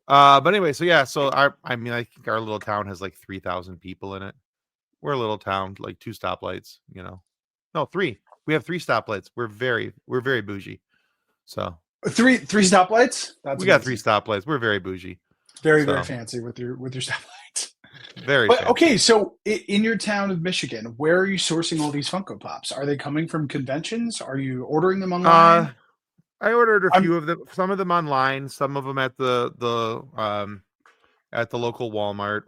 But anyway, so yeah, so I mean, I think our little town has like 3,000 people in it. We're a little town, like 2 stoplights, No, 3. We have 3 stoplights. We're very bougie. So Three stoplights. That's we got 3 amazing. stoplights. We're very bougie. Very So fancy with your stoplights. very But okay, fancy. so in your town of Michigan, where are you sourcing all these Funko Pops? Are they coming from conventions? Are you ordering them Uh online? I ordered a I'm few of them, some of them online, some of them at the local Walmart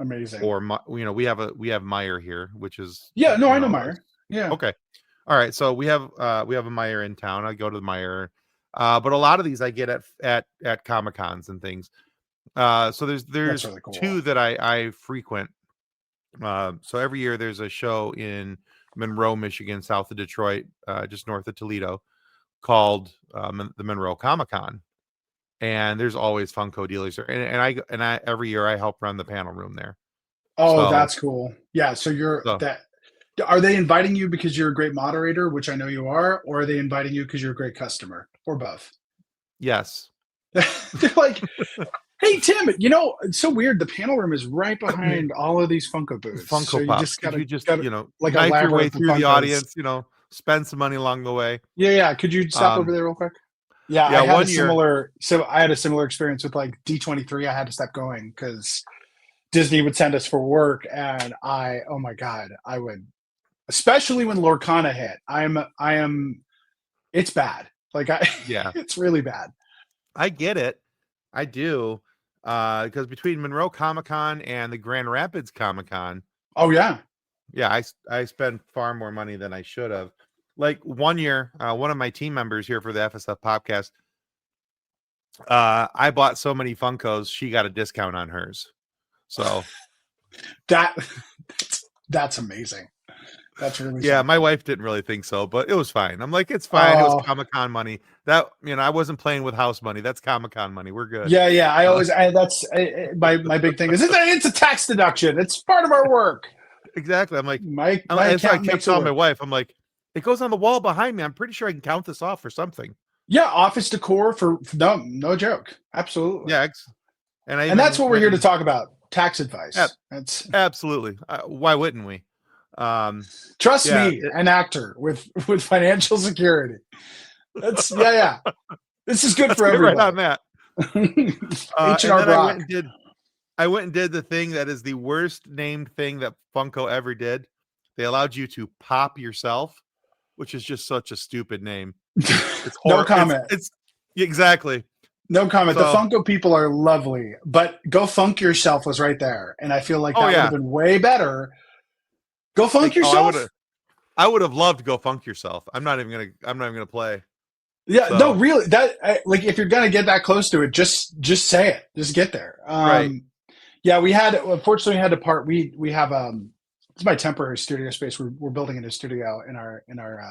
amazing. or we have Meyer here, which is Yeah, no, I know Meyer. Yeah. okay. All right, so we have a Meyer in town. I go to the Meyer, but a lot of these I get at Comic Cons and things. So That's there's really cool. 2 that I frequent. So every year there's a show in Monroe, Michigan, south of Detroit, just north of Toledo, called the Monroe Comic Con, and there's always Funko dealers there. And I every year I help run the panel room there. Oh, So that's cool. Yeah, so you're so that are they inviting you because you're a great moderator, which I know you are, or are they inviting you because you're a great customer, or both? yes, They're like, hey Tim, it's so weird. The panel room is right behind all of these Funko booths. So Funko you Pops. just Could you just gotta like a knife your way labyrinth of through the Funkos. audience? Spend some money along the way. Yeah. Could you stop over Um, there real quick? Yeah, yeah, one year. I had a similar experience with like D23. I had to stop going because Disney would send us for work, and oh my God, I would, especially when Lorcana hit. I am, it's bad. Like Yeah, it's really bad. I get it. I do. Because between Monroe Comic Con and the Grand Rapids Comic Con, Oh yeah. yeah, I spend far more money than I should have. Like one year, one of my team members here for the FSF podcast, I bought so many Funkos, she got a discount on hers. So That that's amazing. That's really yeah, something. my wife didn't really think so, but it was fine. I'm like, it's fine. It was Oh Comic Con money. That I wasn't playing with house money. That's Comic Con money. We're good. yeah. Uh, My big thing is it's a tax deduction. It's part of our work. exactly. My And so I accountant kept makes it telling my work. wife, I'm like, it goes on the wall behind me. I'm pretty sure I can count this off for something. Yeah, office decor for no joke. Absolutely. Yeah, and I And that's even what we're here went to and talk about. Tax advice. That's absolutely. Why wouldn't we? Um, trust yeah, me, an actor with financial security. That's yeah. This is good let's for get right everybody. on that. And H&R then I Brock. went and did the thing that is the worst named thing that Funko ever did. They allowed you to pop yourself, which is just such a stupid name. It's No horrible. comment. It's exactly. No comment. The So, Funko people are lovely, but Go Funk Yourself was right there, and I feel like oh that would have yeah, been way better. Go Funk like oh, Yourself. I would have loved to go funk yourself. I'm not even gonna play. Yeah, no, So really. Like if you're gonna get that close to it, just say it. Just get there. right, Yeah, unfortunately we had to part. We have it's my temporary studio space. We're building a new studio in our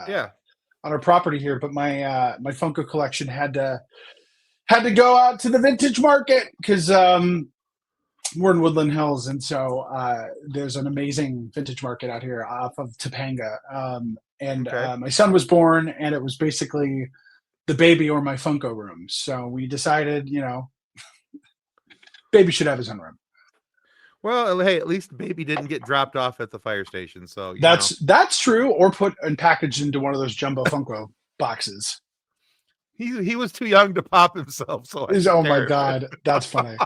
yeah, on our property here, but my Funko collection had to go out to the vintage market because we're in Woodland Hills, and so there's an amazing vintage market out here off of Topanga. And okay. my son was born, and it was basically the baby or my Funko room. So we decided, baby should have his own room. Well, hey, at least baby didn't get dropped off at the fire station. So That's true, or put and packaged into one of those jumbo Funko boxes. he was too young to pop himself. So Oh my God, that's funny.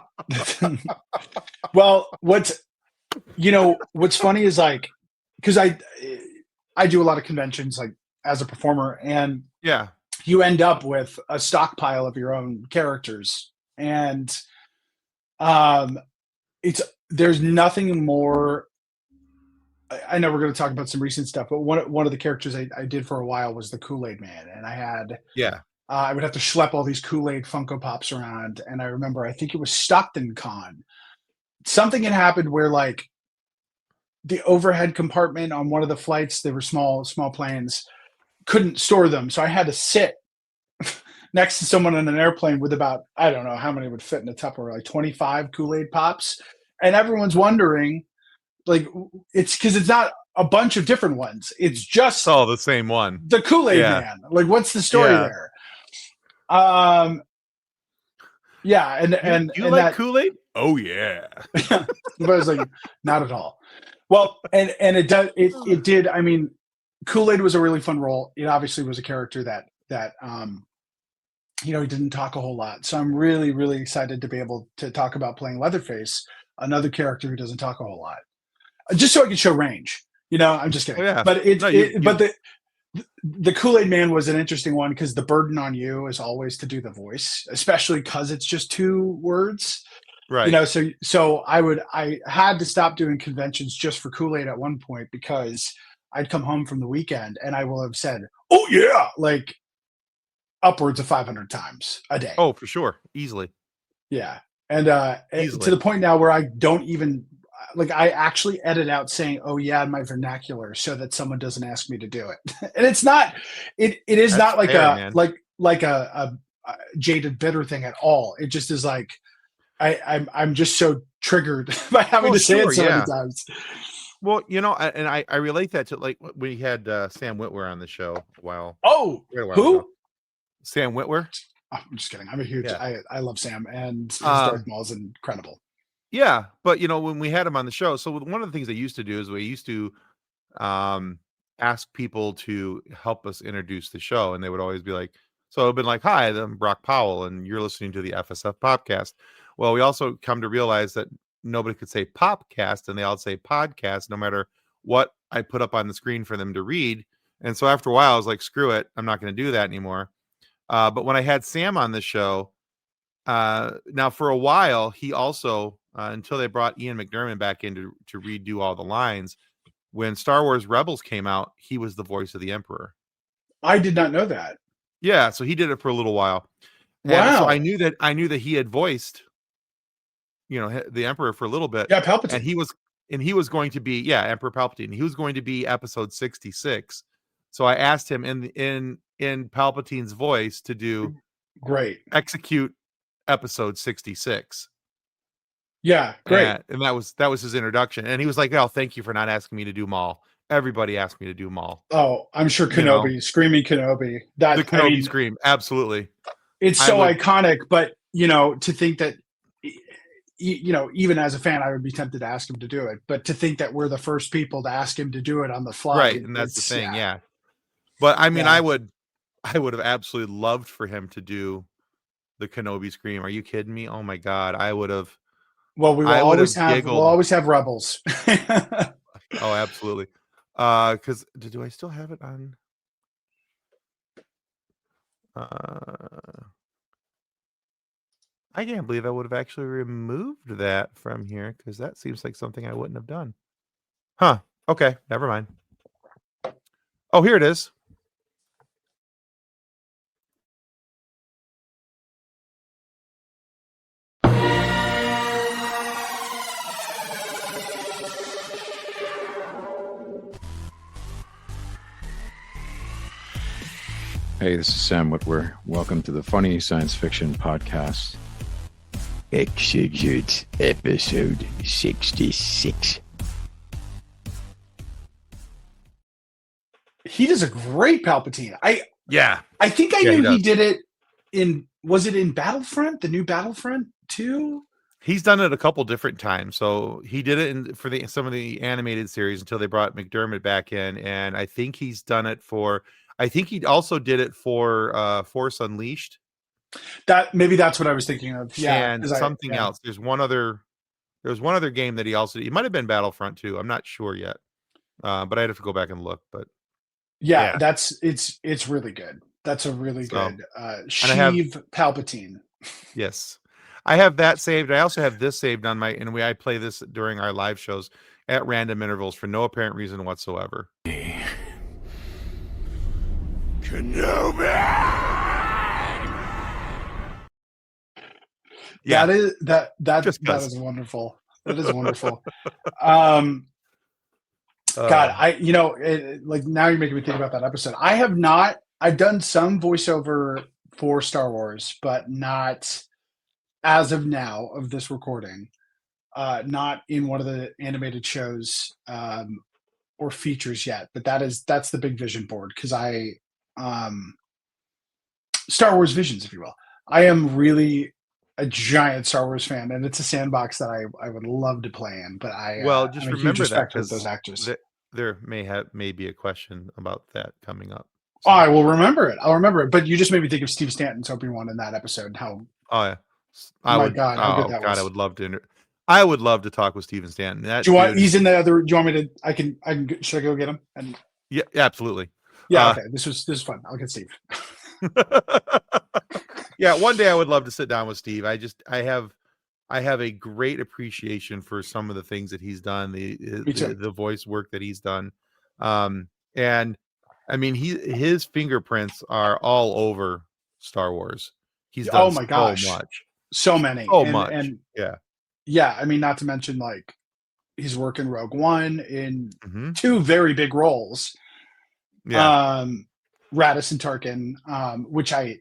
Well, what's funny is like, because I do a lot of conventions like as a performer, and yeah, you end up with a stockpile of your own characters, and there's nothing more. I know we're going to talk about some recent stuff, but one of the characters I did for a while was the Kool-Aid Man, and yeah, I would have to schlep all these Kool-Aid Funko Pops around, and I remember I think it was Stockton Con. Something had happened where like the overhead compartment on one of the flights, they were small planes, couldn't store them, so I had to sit next to someone on an airplane with about, I don't know how many would fit in a Tupperware, like 25 Kool-Aid Pops, and everyone's wondering, like, it's because it's not a bunch of different ones. It's just all the same one. The Kool-Aid Yeah. Man. Like, what's the story Yeah. there? Yeah, and You and you and like that Kool-Aid? Oh yeah. but I was like, not at all. Well, and it did. I mean, Kool-Aid was a really fun role. It obviously was a character that he didn't talk a whole lot. So I'm really, really excited to be able to talk about playing Leatherface, another character who doesn't talk a whole lot, just so I can show range. I'm just Oh kidding. yeah. But No, you the Kool-Aid Man was an interesting one because the burden on you is always to do the voice, especially because it's just 2 words. right. So I had to stop doing conventions just for Kool-Aid at one point because I'd come home from the weekend and I will have said, "Oh yeah," like upwards of 500 times a day. Oh, for sure. Easily. Yeah. And to Easily. the point now where I don't even like I actually edit out saying "oh yeah" in my vernacular so that someone doesn't ask me to do it. And it's not it is That's not like fair, a man. like a jaded bitter thing at all. It just is like I'm just so triggered by having Well, to say it sure, so many yeah. times. Well, and I relate that to like we had Sam Witwer on the show Oh, quite a while ago. who? Sam Witwer? Oh, I'm just kidding. I'm a huge Yeah. I love Sam and his Darth Um, Maul is incredible. yeah, but when we had him on the show, so one of the things I used to do is we used to um ask people to help us introduce the show, and they would always be like, so I've been like, hi, I'm Brock Powell, and you're listening to the FSF podcast. Well, we also come to realize that nobody could say popcast, and they all say podcast, no matter what I put up on the screen for them to read. And so after a while, I was like, screw it, I'm not going to do that anymore. But when I had Sam on the show, now for a while, he also until they brought Ian McDermott back in to redo all the lines. When Star Wars Rebels came out, he was the voice of the Emperor. I did not know that. Yeah, so he did it for a little while, and so I Wow. knew that he had voiced, the Emperor for a little bit, Yeah, and Palpatine. he was going to be, yeah, Emperor Palpatine. He was going to be episode 66. So I asked him in Palpatine's voice to do Great. execute episode 66. Yeah, great. And that was his introduction. And he was like, "Oh, thank you for not asking me to do Maul. Everybody asked me to do Maul." Oh, I'm sure You know, Kenobi, screaming Kenobi. the That I Kenobi mean, scream, absolutely. it's I so would, iconic. But to think that, even as a fan, I would be tempted to ask him to do it. But to think that we're the first people to ask him to do it on the fly, right, and that's the it's thing, yeah, yeah. But I mean, yeah. I would have absolutely loved for him to do the Kenobi scream. Are you kidding me? Oh my god, Well, I would have we'll giggled. always have rebels. Oh, absolutely. Because do I still have it on? Uh, I can't believe I would have actually removed that from here because that seems like something I wouldn't have done. Huh. Okay, never mind. Oh, here it is. Hey, this is Sam Witwer. Welcome to the Funny Science Fiction Podcast. Execute episode 66. He does a great Palpatine. Yeah. I think I Yeah, he knew he does. did it was it in Battlefront, the new Battlefront 2? He's done it a couple different times. So he did it for some of the animated series until they brought McDermott back in, and I think he's done it for. I think he also did it for Force Unleashed Maybe that's what I was thinking of. Yeah, and because something else. There was one other game that he also did. It might have been Battlefront 2. I'm not sure yet, but I'd have to go back and look. But yeah, yeah, it's really good. That's a really so good and I have Sheev Palpatine. yes, I have that saved. I also have this saved on I play this during our live shows at random intervals for no apparent reason whatsoever. Kenobi! Yeah, That because is wonderful. That is wonderful. God, like now you're making me think about that episode. I've done some voiceover for Star Wars, but not as of now of this recording. Not in one of the animated shows or features yet, but that's the big vision board because Star Wars Visions, if you will. I am really a giant Star Wars fan, and it's a sandbox that I would love to play in. But Well, I'm just a huge remember that respect with those because actors. there may be a question about that coming up. Oh, I will remember it. I'll remember it. But you just made me think of Steve Stanton's Obi-Wan in that episode. And how Oh yeah, my God, how good Oh that God, was. I would love to talk with Steven Stanton. That Do you want? dude, He's in the other. Do you want me to? Should I go get him? And yeah, absolutely. yeah, okay. This is fun. I'll get Steve. Yeah, one day I would love to sit down with Steve. I have a great appreciation for some of the things that he's done, the voice work that he's done. And I mean, his fingerprints are all over Star Wars. He's done my gosh, so much. so many, So and much. and Yeah. yeah. I mean, not to mention like he's working Rogue One in Mm-hmm. 2 very big roles. Yeah. Radis and Tarkin, which I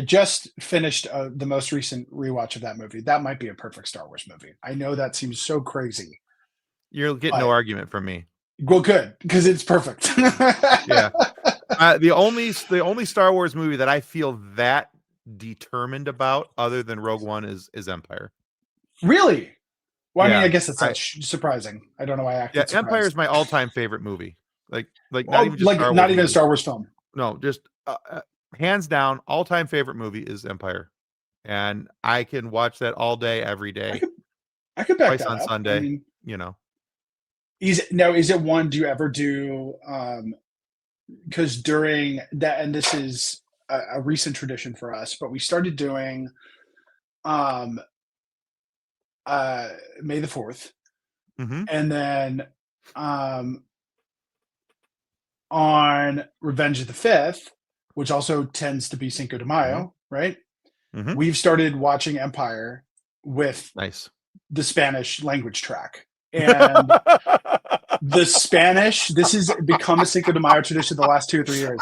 just finished the most recent rewatch of that movie. That might be a perfect Star Wars movie. I know that seems so crazy. You're getting no argument from me. Well, good, because it's perfect. Yeah. The only Star Wars movie that I feel that determined about, other than Rogue One, is Empire. Really? Well, I mean, Yeah, I guess that's not surprising. I don't know why I acted surprised. Empire is my all-time favorite movie. Like not Oh, even just like Star Wars not even a movie. Star Wars film. No, just hands down, all-time favorite movie is Empire, and I can watch that all day, every day. I could back Twice that on up. Sunday. I mean, you know, is it one? Do you ever do? Because during that, and this is a recent tradition for us, but we started doing May the 4th, mm-hmm. and then on Revenge of the 5th, which also tends to be Cinco de Mayo, right? Mm-hmm. We've started watching Empire with Nice the Spanish language track. And the Spanish, this has become a Cinco de Mayo tradition the last 2 or 3 years.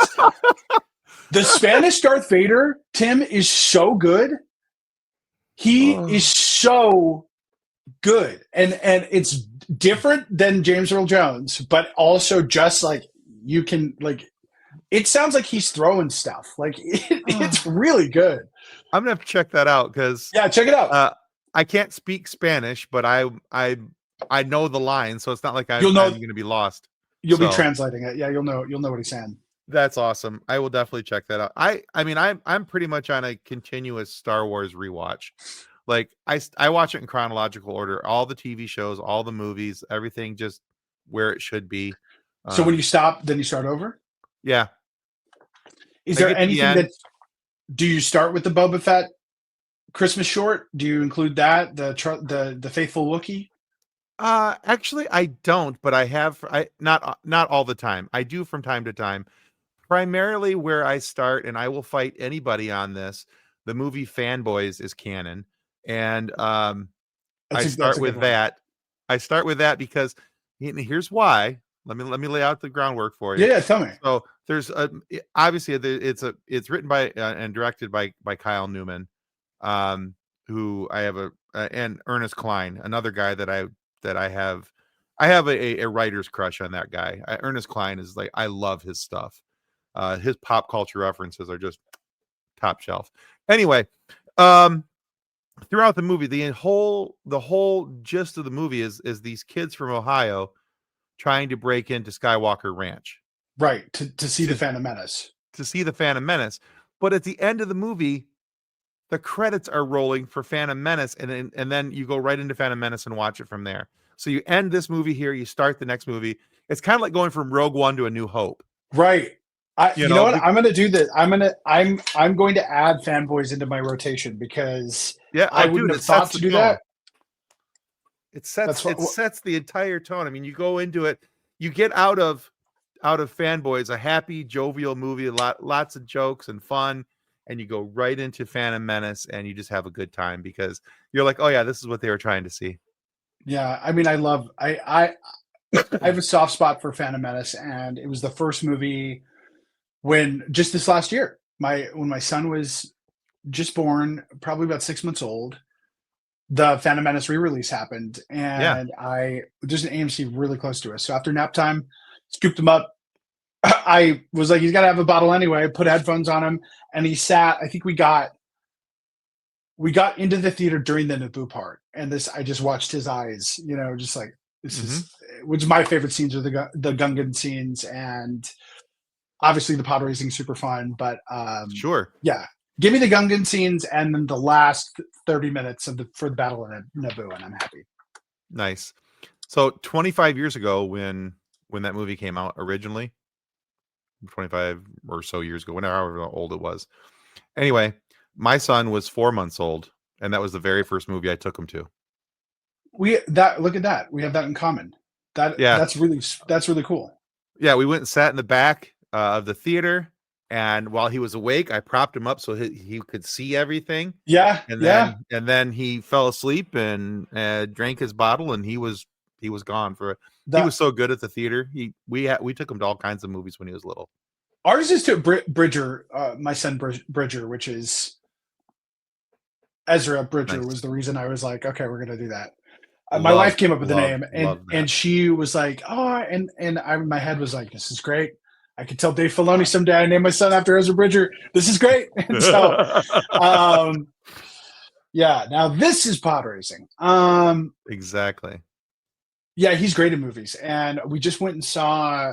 The Spanish Darth Vader, Tim, is so good. He is so good. And it's different than James Earl Jones, but also just like you can like it sounds like he's throwing stuff. Like it's really good. I'm gonna have to check that out because check it out. I can't speak Spanish, but I know the line, so it's not like I'm going to be lost. You'll be translating it. Yeah, you'll know what he's saying. That's awesome. I will definitely check that out. I mean, I'm pretty much on a continuous Star Wars rewatch. Like I watch it in chronological order, all the TV shows, all the movies, everything just where it should be. So when you stop, then you start over? Yeah. Is there anything that do you start with the Boba Fett Christmas short? Do you include that the faithful Wookiee? Actually I don't, but I not all the time. I do from time to time. Primarily where I start, and I will fight anybody on this, the movie Fanboys is canon. And I start with that. I start with that because here's why. Let me lay out the groundwork for you. Yeah, tell me. So there's obviously it's written by and directed by Kyle Newman, who I have and Ernest Cline, another guy that I have a writer's crush on that guy. Ernest Cline is like, I love his stuff. His pop culture references are just top shelf. Anyway, throughout the movie, the whole gist of the movie is these kids from Ohio trying to break into Skywalker Ranch. Right, to see the Phantom Menace. To see the Phantom Menace. But at the end of the movie, the credits are rolling for Phantom Menace, and then you go right into Phantom Menace and watch it from there. So you end this movie here, you start the next movie. It's kind of like going from Rogue One to A New Hope. Right. You know what? I'm going to do this. I'm going to add Fanboys into my rotation because I wouldn't have thought to do that. It sets the entire tone. I mean, you go into it, you get out of Fanboys, a happy, jovial movie, lots of jokes and fun, and you go right into Phantom Menace, and you just have a good time because you're like, oh yeah, this is what they were trying to see. Yeah, I mean, I have a soft spot for Phantom Menace, and it was the first movie when just this last year, when my son was just born, probably about 6 months old. The Phantom Menace re-release happened, and there's an AMC really close to us. So after nap time, scooped him up. I was like, he's got to have a bottle anyway. Put headphones on him, and he sat. I think we got we got into the theater during the Naboo part, and I just watched his eyes, just like this is, which is my favorite scenes are the Gungan scenes, and obviously the pod racing super fun. But Sure. yeah, give me the Gungan scenes and then the last 30 minutes for the Battle of Naboo, and I'm happy. Nice. So 25 years ago, when that movie came out originally, 25 or so years ago, whenever old it was. Anyway, my son was 4 months old, and that was the very first movie I took him to. Look at that. We have that in common. That's really cool. Yeah, we went and sat in the back of the theater, and while he was awake, I propped him up so he could see everything. Yeah, and yeah. then he fell asleep and drank his bottle, and he was gone for. He was so good at the theater. We took him to all kinds of movies when he was little. Ours is to Bridger, my son Bridger, which is Ezra Bridger. Nice. Was the reason I was like, okay, we're gonna do that. My wife came up with the name, and she was like, oh, and my head was like, this is great. I could tell Dave Filoni someday I name my son after Ezra Bridger. This is great. And so, yeah. Now this is pod racing. Exactly. Yeah, he's great in movies, and we just went and saw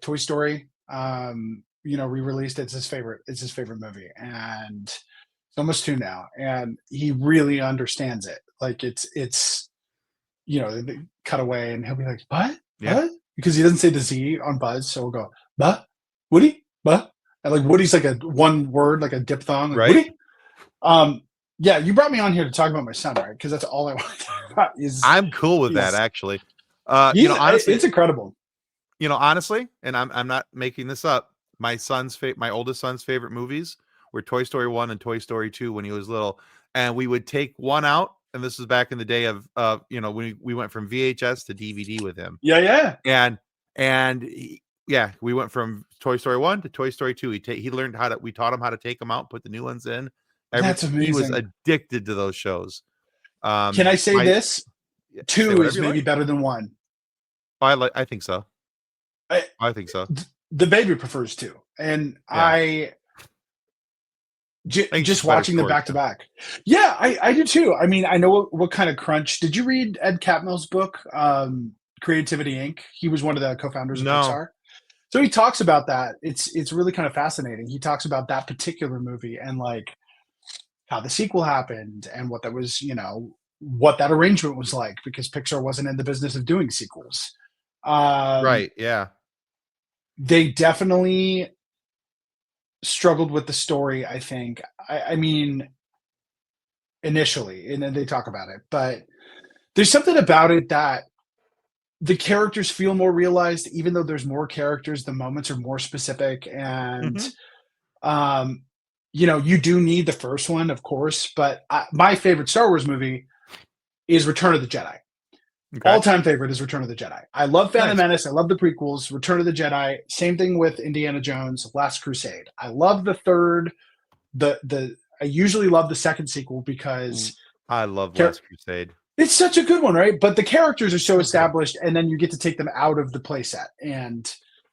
Toy Story. Re-released. It's his favorite movie, and it's almost 2 now, and he really understands it. Like it's they cut away, and he'll be like, "What? Yeah. What?" Because he doesn't say the Z on Buzz, so we'll go, "But Woody, but," and like Woody's like a one word, like a diphthong, like, right? Woody. Yeah, you brought me on here to talk about my son, right? Because that's all I want to talk about. I'm cool with that, actually. Honestly, it's incredible. Honestly, and I'm not making this up. My oldest son's favorite movies were Toy Story 1 and Toy Story 2 when he was little, and we would take one out. And this was back in the day of when we went from VHS to DVD with him. Yeah. We went from Toy Story 1 to Toy Story 2. He learned we taught him how to take them out, put the new ones in. That's amazing. He was addicted to those shows. Can I say this? 2 is maybe better than 1. I think so. I think so. The baby prefers 2, and I just watching them back to back. Yeah, I do too. I mean, I know what kind of crunch. Did you read Ed Catmull's book, Creativity Inc.? He was one of the co-founders of Pixar. So he talks about that. It's really kind of fascinating. He talks about that particular movie and like how the sequel happened and what that was, what that arrangement was like, because Pixar wasn't in the business of doing sequels. Right. Yeah. They definitely struggled with the story, I think. I mean, initially, and then they talk about it, but there's something about it that the characters feel more realized, even though there's more characters, the moments are more specific. And, you do need the first one, of course, but my favorite Star Wars movie is Return of the Jedi. Okay. All-time favorite is Return of the Jedi. I love Phantom Menace. I love the prequels. Return of the Jedi. Same thing with Indiana Jones, Last Crusade. I love the third. I usually love the second sequel because I love Last Crusade. It's such a good one, right? But the characters are so established, and then you get to take them out of the playset, and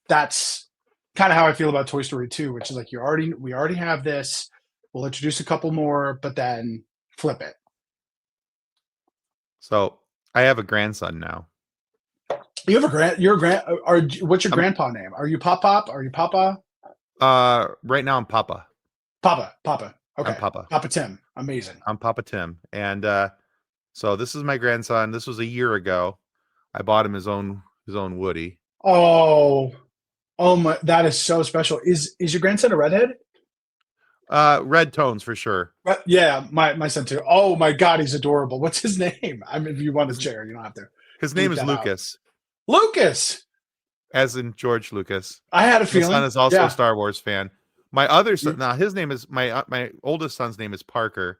that's kind of how I feel about Toy Story 2, which is like we already have this. We'll introduce a couple more, but then flip it. So I have a grandson now. You have what's your grandpa name? Are you Pop? Are you Papa? Right now I'm Papa. Papa. Okay. I'm Papa. Papa Tim. Amazing. I'm Papa Tim. And so this is my grandson. This was a year ago. I bought him his own Woody. Oh my, that is so special. Is your grandson a redhead? Red tones for sure. Yeah, my son too. Oh my God, he's adorable. What's his name? I mean, if you want to share, you don't have to. His name is Lucas. Lucas, as in George Lucas. I had a feeling. My son is also a Star Wars fan. My other son, now his name is my oldest son's name is Parker.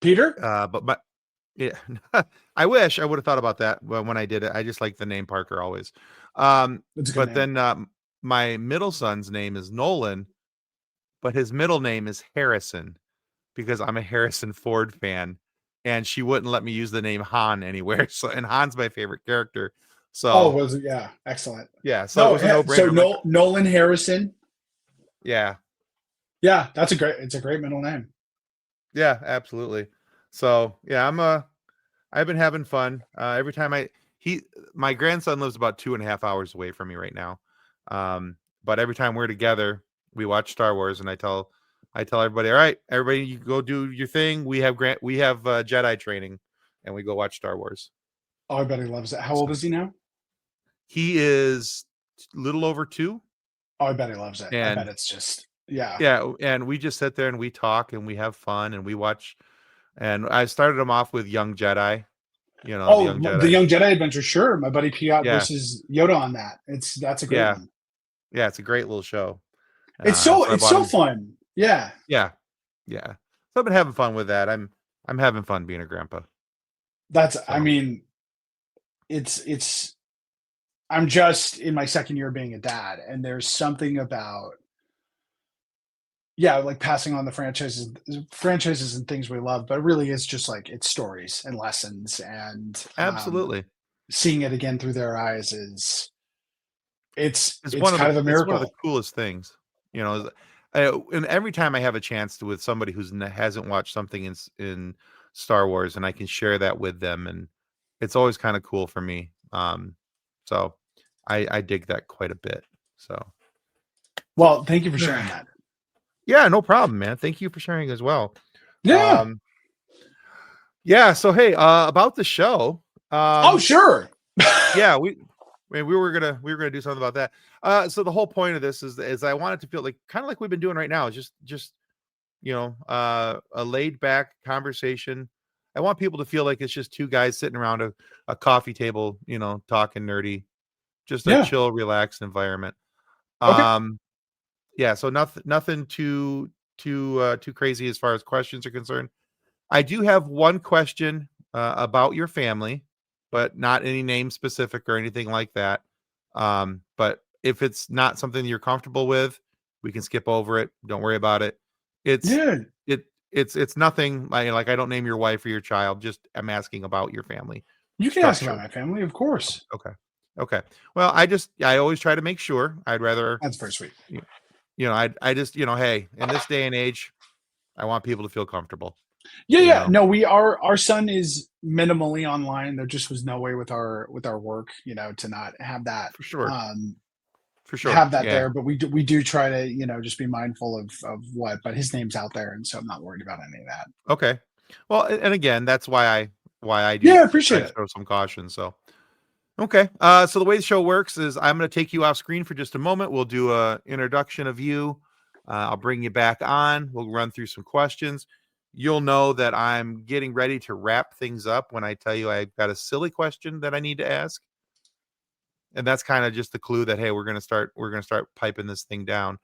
Peter. But I wish I would have thought about that when I did it. I just like the name Parker always. But then my middle son's name is Nolan. But his middle name is Harrison because I'm a Harrison Ford fan, and she wouldn't let me use the name Han anywhere. So, and Han's my favorite character. So, was it? Yeah, excellent. Yeah, so it was a no-brainer. So Nolan Harrison. Yeah, it's a great middle name. Yeah, absolutely. So yeah, I've been having fun. Every time my grandson lives about 2.5 hours away from me right now. But every time we're together, we watch Star Wars, and I tell everybody, all right, everybody, you go do your thing. We have Jedi training, and we go watch Star Wars. Oh, I bet he loves it. How So old is he now? he is a little over 2, Oh, I bet he loves it. I bet and it's just, yeah. yeah, and we just sit there and we talk and we have fun and we watch. And I started him off with Young Jedi, the Oh, Young the Jedi. Young Jedi Adventure. Sure. My buddy Piot Yeah, versus Yoda on that. That's a great yeah, one. yeah. It's a great little show. So I It's bought so him. fun. Yeah. Yeah, yeah. So I've been having fun with that. I'm having fun being a grandpa. I So mean, it's I'm just in my second year being a dad, and there's something about, yeah, like passing on the franchises and things we love, but it really is just like it's stories and lessons, and absolutely, seeing it again through their eyes it's kind of a it's one of the miracle. coolest things. And every time I have a chance to with somebody hasn't watched something in Star Wars, and I can share that with them, and it's always kind of cool for me. So I dig that quite a bit. So Well, thank you for sharing that. yeah, no problem, man. Thank you for sharing as well. Yeah. Um, yeah. So hey, about the show. Oh, sure. Yeah, we were gonna do something about that. So the whole point of this is I want it to feel like kind of like we've been doing right now. Is just a laid back conversation. I want people to feel like it's just two guys sitting around a coffee table, talking nerdy, just a Yeah. chill, relaxed environment. Okay. Yeah, so nothing too crazy as far as questions are concerned. I do have one question about your family, but not any name specific or anything like that. But if it's not something you're comfortable with, we can skip over it. Don't worry about it. It's Yeah. it's nothing like I don't name your wife or your child. Just I'm asking about your family You can ask about structure. my family, of course. Okay. Okay. Well, I always try to make sure. I'd rather That's very sweet. I just hey, in this day and age, I want people to feel comfortable. Yeah, You yeah. know, No, our son is minimally online. There just was no way with our work, to not have that for sure. um For sure. have that Yeah. there. But we do try to, just be mindful of what, but his name's out there, and so I'm not worried about any of that. Okay. Well, and again, that's why I do Yeah, I try appreciate to it. show some caution. So okay. So the way the show works is I'm going to take you off screen for just a moment. We'll do a introduction of you. I'll bring you back on. We'll run through some questions. You'll know that I'm getting ready to wrap things up when I tell you I've got a silly question that I need to ask. And that's kind of just the clue that hey, we're going to start piping this thing down.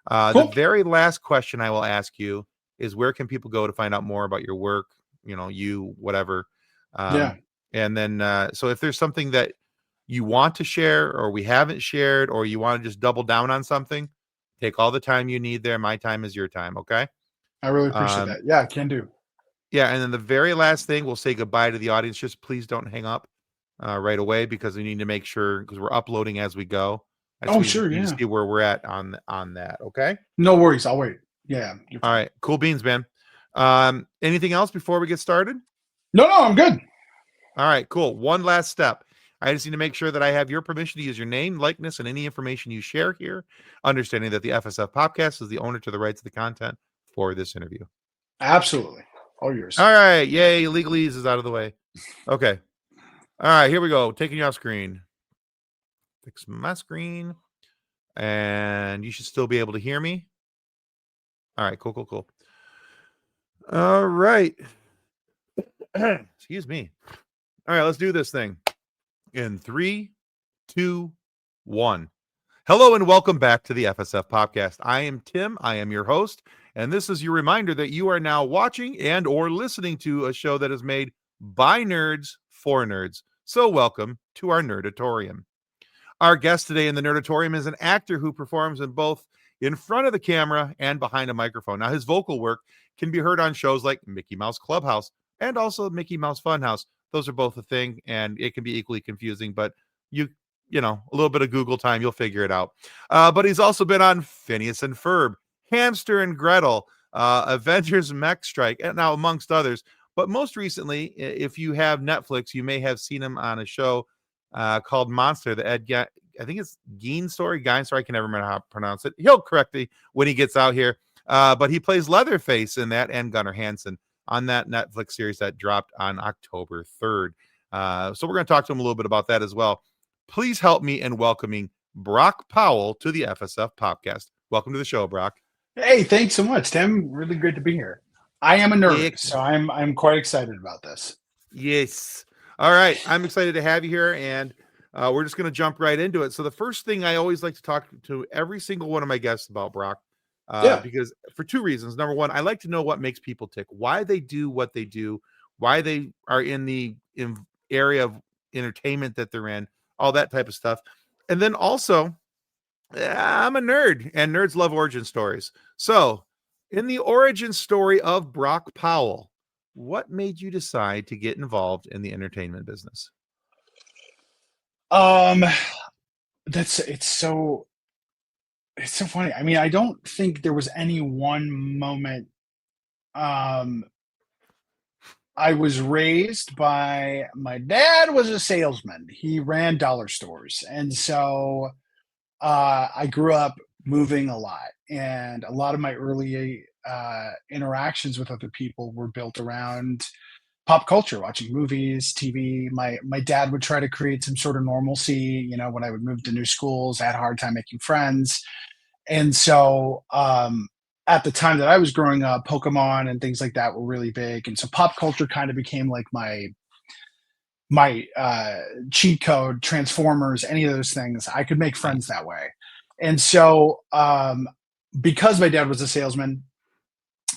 The Cool. very last question I will ask you is where can people go to find out more about your work, whatever. Yeah. And then so if there's something that you want to share or we haven't shared or you want to just double down on something, take all the time you need there. My time is your time. Okay. I really appreciate Um, that. Yeah, can do. yeah. And then the very last thing, we'll say goodbye to the audience. Just please don't hang up right away because we need to make sure because we're uploading as we go. I just Oh, sure. need to Yeah. see where we're at on that. Okay. No worries. I'll wait. Yeah. You're All fine. right. Cool beans, man. Anything else before we get started? No, I'm good. All right, cool. One last step. I just need to make sure that I have your permission to use your name, likeness, and any information you share here, understanding that the FSF podcast is the owner to the rights of the content for this interview. Absolutely. All yours. All right. Yay. Legalese is out of the way. Okay. All right. Here we go. Taking you off screen. Fix my screen. And you should still be able to hear me. All right. Cool. All right. Excuse me. All right. Let's do this thing. In 3, 2, 1. Hello and welcome back to the FSF podcast. I am Tim. I am your host, and this is your reminder that you are now watching and or listening to a show that is made by nerds for nerds. So welcome to our Nerdatorium. Our guest today in the Nerdatorium is an actor who performs in front of the camera and behind a microphone. Now, his vocal work can be heard on shows like Mickey Mouse Clubhouse and also Mickey Mouse Funhouse. Those are both a thing, and it can be equally confusing, but a little bit of Google time, you'll figure it out. But he's also been on Phineas and Ferb, Hamster and Gretel, Avengers Mech Strike, and now amongst others. But most recently, if you have Netflix, you may have seen him on a show called Monster, the I think it's Gein Story. I can never remember how to pronounce it. He'll correct me when he gets out here. But he plays Leatherface in that, and Gunnar Hansen on that Netflix series that dropped on October 3rd. So we're going to talk to him a little bit about that as well. Please help me in welcoming Brock Powell to the FSF Podcast. Welcome to the show, Brock. Hey, thanks so much, Tim. Really great to be here. I am a nerd, Yeah. so I'm quite excited about this. Yes. All right. I'm excited to have you here, and we're just going to jump right into it. So the first thing I always like to talk to every single one of my guests about, Brock, because for two reasons. Number one, I like to know what makes people tick, why they do what they do, why they are in the area of entertainment that they're in, all that type of stuff. And then also, I'm a nerd, and nerds love origin stories. So in the origin story of Brock Powell, what made you decide to get involved in the entertainment business? It's so funny. I mean, I don't think there was any one moment. I was raised by my dad was a salesman. He ran dollar stores, and so I grew up moving a lot, and a lot of my early interactions with other people were built around pop culture, watching movies, TV. My dad would try to create some sort of normalcy. You know, when I would move to new schools, I had a hard time making friends, and so at the time that I was growing up, Pokemon and things like that were really big, and so pop culture kind of became like my cheat code. Transformers, any of those things, I could make friends that way. And so because my dad was a salesman,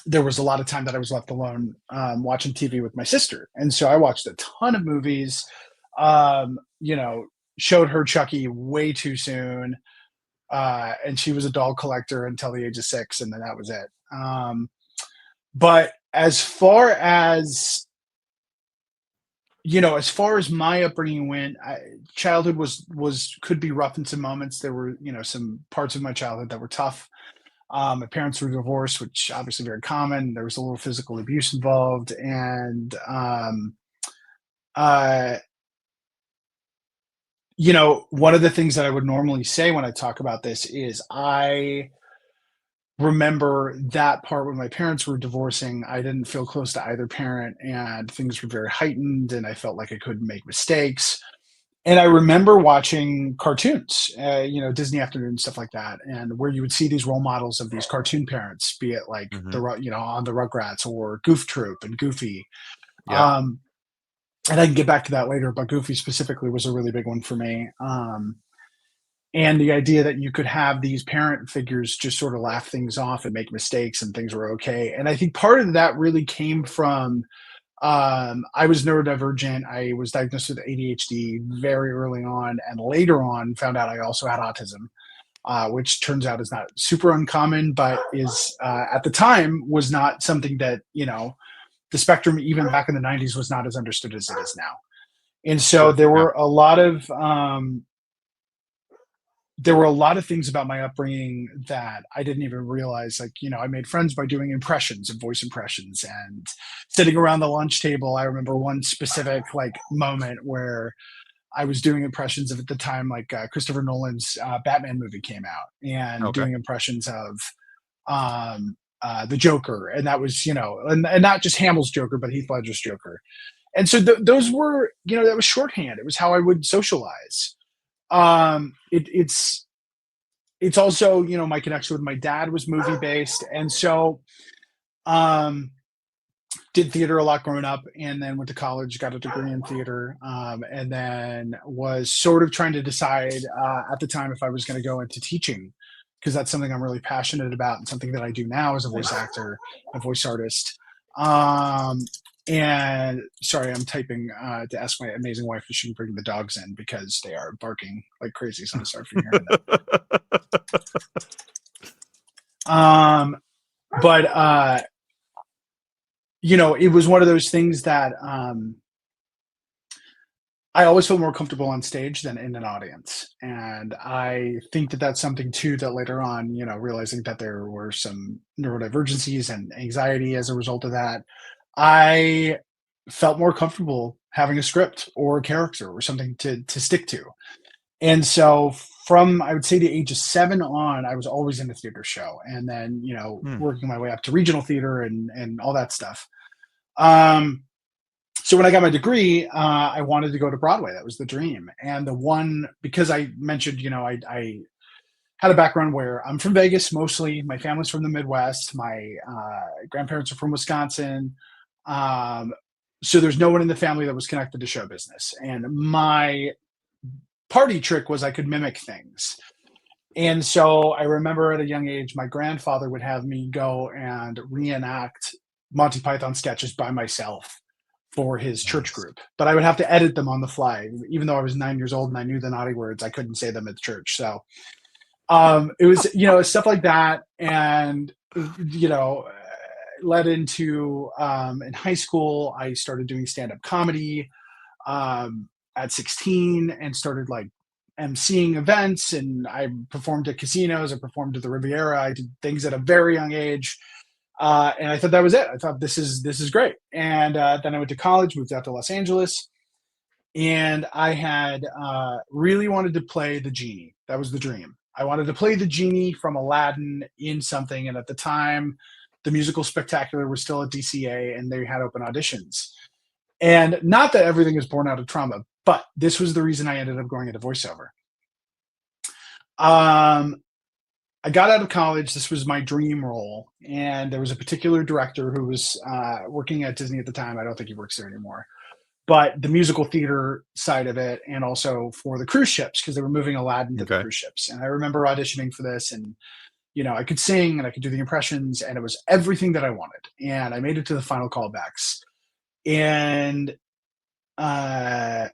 there was a lot of time that I was left alone watching TV with my sister. And so I watched a ton of movies, you know, showed her Chucky way too soon. And she was a doll collector until the age of 6, and then that was it. But as far as as far as my upbringing went, childhood could be rough in some moments. There were, some parts of my childhood that were tough. My parents were divorced, which obviously very common. There was a little physical abuse involved, and one of the things that I would normally say when I talk about this is I remember that part when my parents were divorcing. I didn't feel close to either parent, and things were very heightened, and I felt like I couldn't make mistakes. And I remember watching cartoons, Disney Afternoon, stuff like that, and where you would see these role models of these cartoon parents, be it like on the Rugrats or Goof Troop and Goofy. Yeah. And I can get back to that later, but Goofy specifically was a really big one for me. And the idea that you could have these parent figures just sort of laugh things off and make mistakes and things were okay. And I think part of that really came from I was neurodivergent. I was diagnosed with ADHD very early on, and later on found out I also had autism, which turns out is not super uncommon, but is at the time was not something that, the spectrum, even back in the 90s, was not as understood as it is now. And so there were a lot of things about my upbringing that I didn't even realize. Like, I made friends by doing impressions and voice impressions and sitting around the lunch table. I remember one specific moment where I was doing impressions of, at the time, Christopher Nolan's Batman movie came out, and doing impressions of the Joker. And that was, and not just Hamill's Joker, but Heath Ledger's Joker. And so those were, that was shorthand. It was how I would socialize. It's also, my connection with my dad was movie based. And so, did theater a lot growing up, and then went to college, got a degree in theater. And then was sort of trying to decide, at the time, if I was going to go into teaching, because that's something I'm really passionate about and something that I do now as a voice actor, a voice artist. And sorry, I'm typing to ask my amazing wife if she can bring the dogs in, because they are barking like crazy. So I'm sorry for hearing that. But it was one of those things that I always feel more comfortable on stage than in an audience, and I think that that's something too that later on, realizing that there were some neurodivergencies and anxiety as a result of that, I felt more comfortable having a script or a character or something to stick to. And so from, I would say, the age of 7 on, I was always in a theater show, and then, Hmm. working my way up to regional theater and all that stuff. So when I got my degree, I wanted to go to Broadway. That was the dream. And the one, because I mentioned, I had a background where I'm from Vegas mostly. My family's from the Midwest. My grandparents are from Wisconsin. So there's no one in the family that was connected to show business. And my party trick was I could mimic things. And so I remember at a young age, my grandfather would have me go and reenact Monty Python sketches by myself for his church Nice. group. But I would have to edit them on the fly. Even though I was 9 years old and I knew the naughty words, I couldn't say them at church. So it was, stuff like that. And, led into in high school, I started doing stand-up comedy at 16 and started like emceeing events, and I performed at casinos, I performed at the Riviera, I did things at a very young age. And I thought that was it. I thought this is great. And then I went to college, moved out to Los Angeles, and I had really wanted to play the genie. That was the dream. I wanted to play the genie from Aladdin in something. And at the time, the musical Spectacular was still at DCA, and they had open auditions. And not that everything is born out of trauma, but this was the reason I ended up going into voiceover. I got out of college. This was my dream role. And there was a particular director who was working at Disney at the time. I don't think he works there anymore. But the musical theater side of it, and also for the cruise ships, because they were moving Aladdin to the cruise ships. And I remember auditioning for this, and I could sing and I could do the impressions, and it was everything that I wanted. And I made it to the final callbacks. And the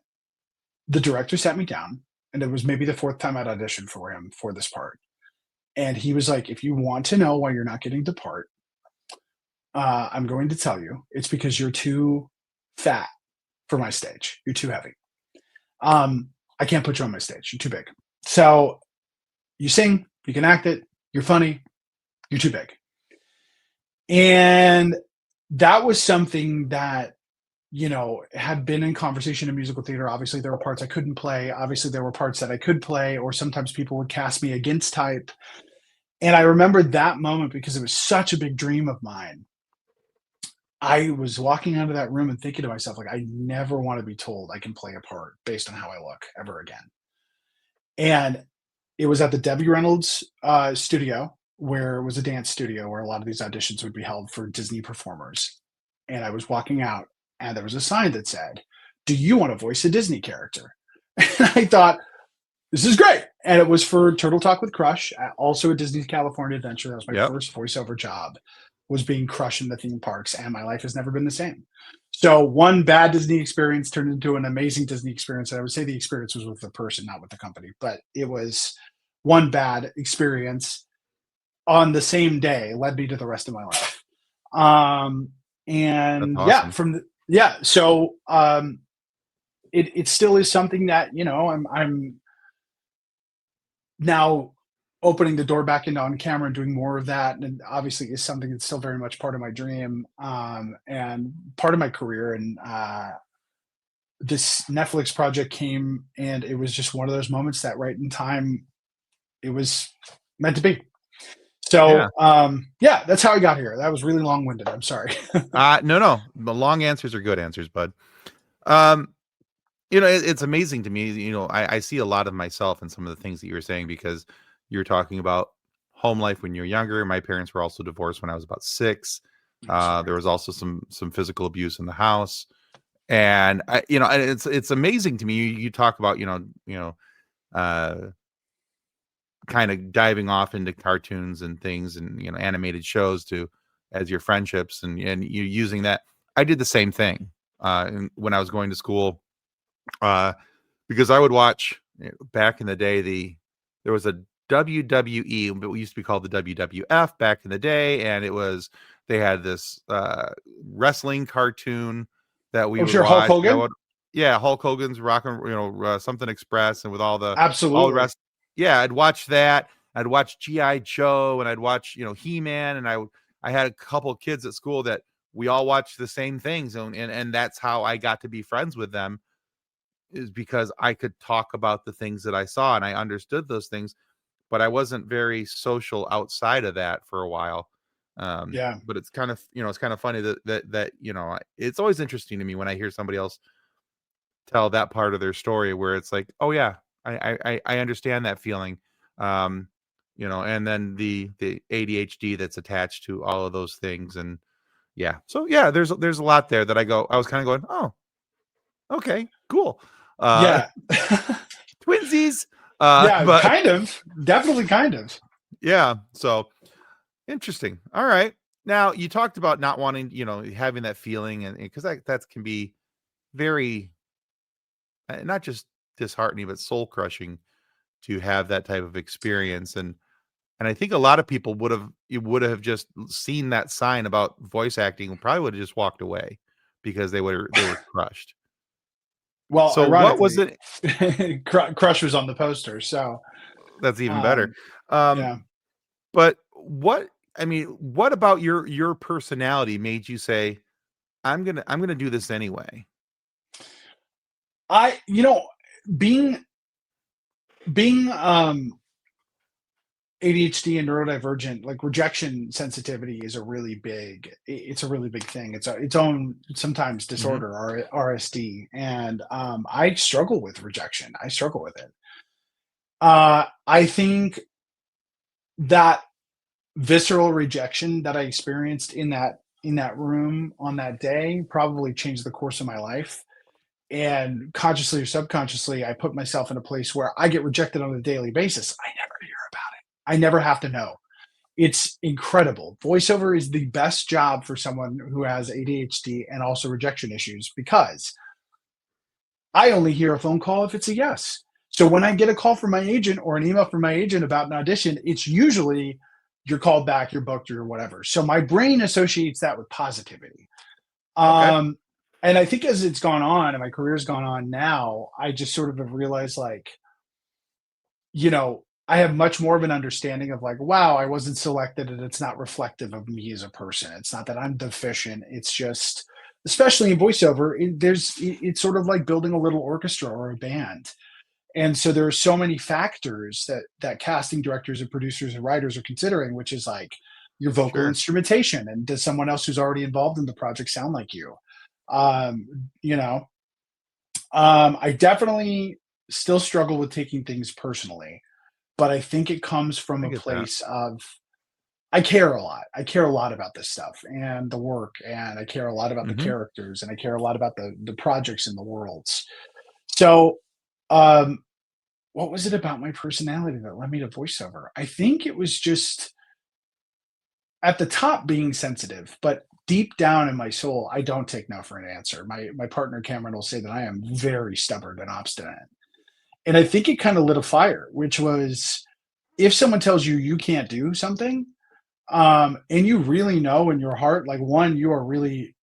director sat me down, and it was maybe the 4th time I'd auditioned for him for this part. And he was like, if you want to know why you're not getting the part, I'm going to tell you. It's because you're too fat for my stage. You're too heavy. I can't put you on my stage. You're too big. So you sing, you can act it, you're funny, you're too big. And that was something that, had been in conversation in musical theater. Obviously, there were parts I couldn't play. Obviously, there were parts that I could play, or sometimes people would cast me against type. And I remember that moment because it was such a big dream of mine. I was walking out of that room and thinking to myself, like, I never want to be told I can play a part based on how I look ever again. And it was at the Debbie Reynolds studio, where it was a dance studio where a lot of these auditions would be held for Disney performers. And I was walking out, and there was a sign that said, "Do you want to voice a Disney character?" And I thought, this is great. And it was for Turtle Talk with Crush, also a Disney California Adventure. That was my first voiceover job, was being Crush in the theme parks, and my life has never been the same. So one bad Disney experience turned into an amazing Disney experience. And I would say the experience was with the person, not with the company, but it was one bad experience on the same day led me to the rest of my life. And awesome. so it still is something that, I'm now opening the door back into on camera and doing more of that. And obviously is something that's still very much part of my dream, and part of my career. And this Netflix project came, and it was just one of those moments that right in time, it was meant to be. So, that's how I got here. That was really long-winded. I'm sorry. No. The long answers are good answers, bud. It's amazing to me. I see a lot of myself in some of the things that you were saying, because you're talking about home life when you're younger. My parents were also divorced when I was about 6. There was also some physical abuse in the house. And it's amazing to me. You talk about, kind of diving off into cartoons and things, and animated shows as your friendships, and you using that. I did the same thing when I was going to school, because I would watch back in the day. There was a WWE, but we used to be called the WWF back in the day, and they had this wrestling cartoon that we would watch. Hulk Hogan? Yeah, Hulk Hogan's Rockin', something Express, and with all the Absolutely. rest. Yeah, I'd watch that. I'd watch GI Joe, and I'd watch He-Man, and I had a couple kids at school that we all watched the same things, and that's how I got to be friends with them, is because I could talk about the things that I saw and I understood those things, but I wasn't very social outside of that for a while. Yeah. But it's kind of funny that it's always interesting to me when I hear somebody else tell that part of their story where it's like, oh yeah, I understand that feeling. And then the ADHD that's attached to all of those things. And yeah, so yeah, there's a lot there that I was kind of going, oh, okay, cool. Yeah. Twinsies. Yeah, But kind of. Definitely kind of. yeah, so interesting. All right. Now you talked about not wanting, having that feeling, and because that can be very not just disheartening, but soul crushing to have that type of experience. And I think a lot of people would have just seen that sign about voice acting and probably would have just walked away because they were crushed. Well, So what was it? Crush was on the poster, so That's even better. yeah. But what about your personality made you say, I'm gonna do this anyway? Being ADHD and neurodivergent, like rejection sensitivity is a really big thing. It's its own sometimes disorder, or RSD. And I struggle with rejection. I struggle with it. I think that visceral rejection that I experienced in that room on that day probably changed the course of my life. And consciously or subconsciously, I put myself in a place where I get rejected on a daily basis. I never hear about it. I never have to know. It's incredible. Voiceover is the best job for someone who has ADHD and also rejection issues, because I only hear a phone call if it's a yes. So when I get a call from my agent or an email from my agent about an audition, it's usually you're called back, you're booked, or whatever. So my brain associates that with positivity. Okay. And I think as it's gone on and my career's gone on now, I just sort of have realized, like, I have much more of an understanding of, like, wow, I wasn't selected and it's not reflective of me as a person. It's not that I'm deficient. It's just, especially in voiceover, it's sort of like building a little orchestra or a band. And so there are so many factors that casting directors and producers and writers are considering, which is like your vocal Sure. instrumentation, and does someone else who's already involved in the project sound like you? um you know I definitely still struggle with taking things personally, but I think it comes from I a get that. place of, I care a lot. I care a lot about this stuff and the work, and I care a lot about the Hmm. characters, and I care a lot about the projects and the worlds. So um what was it about my personality that led me to voiceover? I think it was just at the top being sensitive, but deep down in my soul, I don't take no for an answer. My partner Cameron will say that I am very stubborn and obstinate. And I think it kind of lit a fire, which was, if someone tells you you can't do something, and you really know in your heart, like, one, you are really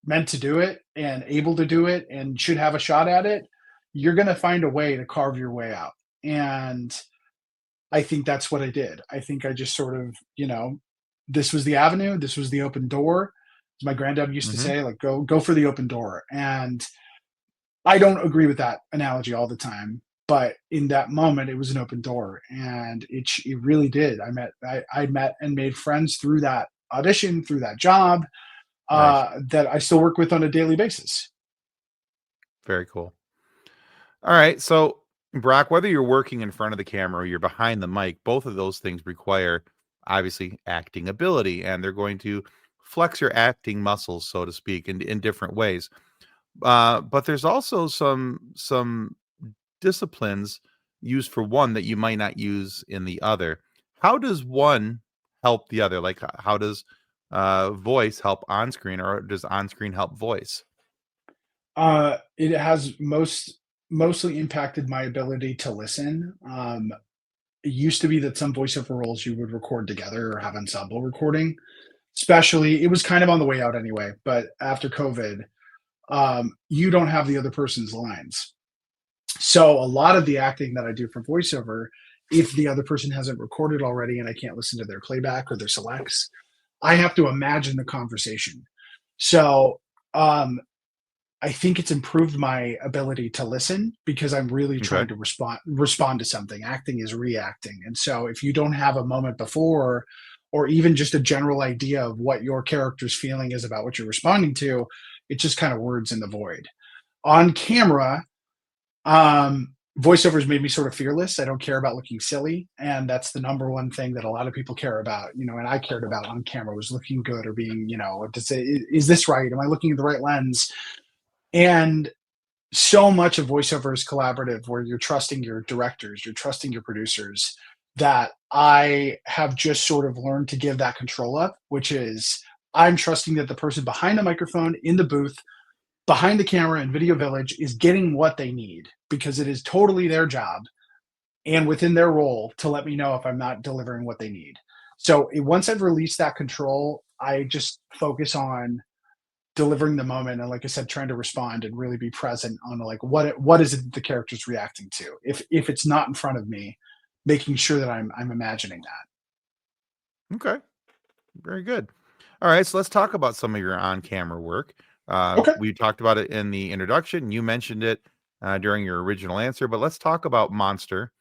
meant to do it and able to do it and should have a shot at it, you're going to find a way to carve your way out. And I think that's what I did. I think I just sort of, this was the avenue, this was the open door. As my granddad used to Hmm. say, like, go for the open door. And I don't agree with that analogy all the time, but in that moment, it was an open door, and it really did. I met and made friends through that audition, through that job, Nice. that I still work with on a daily basis. Very cool. All right. So, Brock, whether you're working in front of the camera or you're behind the mic, both of those things require obviously acting ability, and they're going to flex your acting muscles, so to speak, in different ways. But there's also some disciplines used for one that you might not use in the other. How does one help the other? Like, how does voice help on screen, or does on screen help voice? It has mostly impacted my ability to listen. It used to be that some voiceover roles you would record together or have ensemble recording. Especially, it was kind of on the way out anyway, but after COVID, you don't have the other person's lines. So a lot of the acting that I do for voiceover, if the other person hasn't recorded already and I can't listen to their playback or their selects, I have to imagine the conversation. So I think it's improved my ability to listen because I'm really trying Okay. to respond to something. Acting is reacting. And so if you don't have a moment before or even just a general idea of what your character's feeling is about what you're responding to, it just kind of words in the void. On camera, voiceovers made me sort of fearless. I don't care about looking silly, and that's the number one thing that a lot of people care about, and I cared about on camera was looking good or being, to say, is this right? Am I looking at the right lens? And so much of voiceover is collaborative where you're trusting your directors, you're trusting your producers, that I have just sort of learned to give that control up, which is I'm trusting that the person behind the microphone in the booth, behind the camera in Video Village is getting what they need because it is totally their job and within their role to let me know if I'm not delivering what they need. So once I've released that control, I just focus on delivering the moment and, like I said, trying to respond and really be present on like what is it the character's reacting to. If it's not in front of me, making sure that I'm imagining that. Okay. Very good. All right. So let's talk about some of your on-camera work. Okay. We talked about it in the introduction. You mentioned it during your original answer, but let's talk about Monster.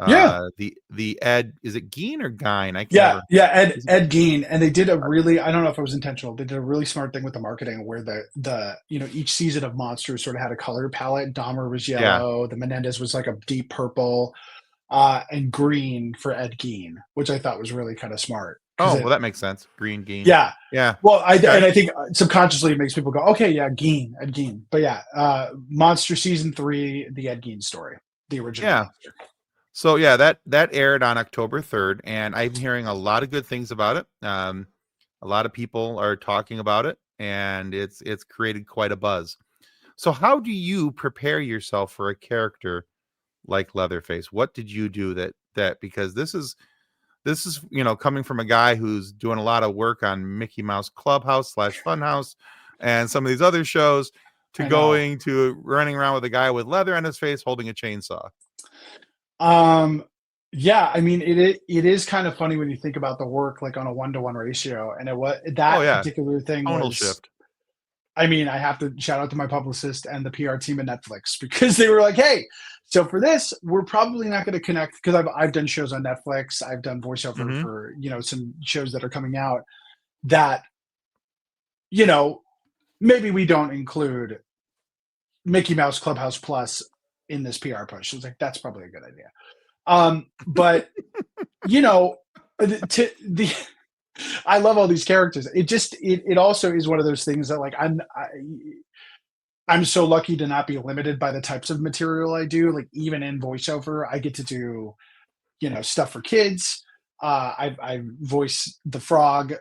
Yeah. The Ed, is it Gein or Gein? I can't Yeah, remember. yeah, Ed Gein, and they did a really, I don't know if it was intentional. They did a really smart thing with the marketing where the each season of Monsters sort of had a color palette. Dahmer was Yeah. yellow, the Menendez was like a deep purple, and green for Ed Gein, which I thought was really kind of smart. Oh, well, that makes sense. Green Gein. Yeah, Yeah. well, Okay. and I think subconsciously it makes people go, okay, yeah, Ed Gein. But yeah, Monster season 3, the Ed Gein story, the original. Yeah. Monster. So yeah, that aired on October 3rd, and I'm hearing a lot of good things about it. A lot of people are talking about it, and it's created quite a buzz. So how do you prepare yourself for a character like Leatherface? What did you do that because this is coming from a guy who's doing a lot of work on Mickey Mouse Clubhouse / Funhouse and some of these other shows to going to running around with a guy with leather on his face holding a chainsaw. Yeah, I mean, it is kind of funny when you think about the work like on a 1-to-1 ratio, and particular thing Tonal was shift. I mean, I have to shout out to my publicist and the PR team at Netflix because they were like, "Hey, so for this, we're probably not going to connect because I've done shows on Netflix, I've done voiceover for some shows that are coming out that maybe we don't include Mickey Mouse Clubhouse Plus in this PR push." It's like that's probably a good idea. But I love all these characters. It also is one of those things that like I'm so lucky to not be limited by the types of material I do. Like even in voiceover, I get to do stuff for kids. I voice the Frog,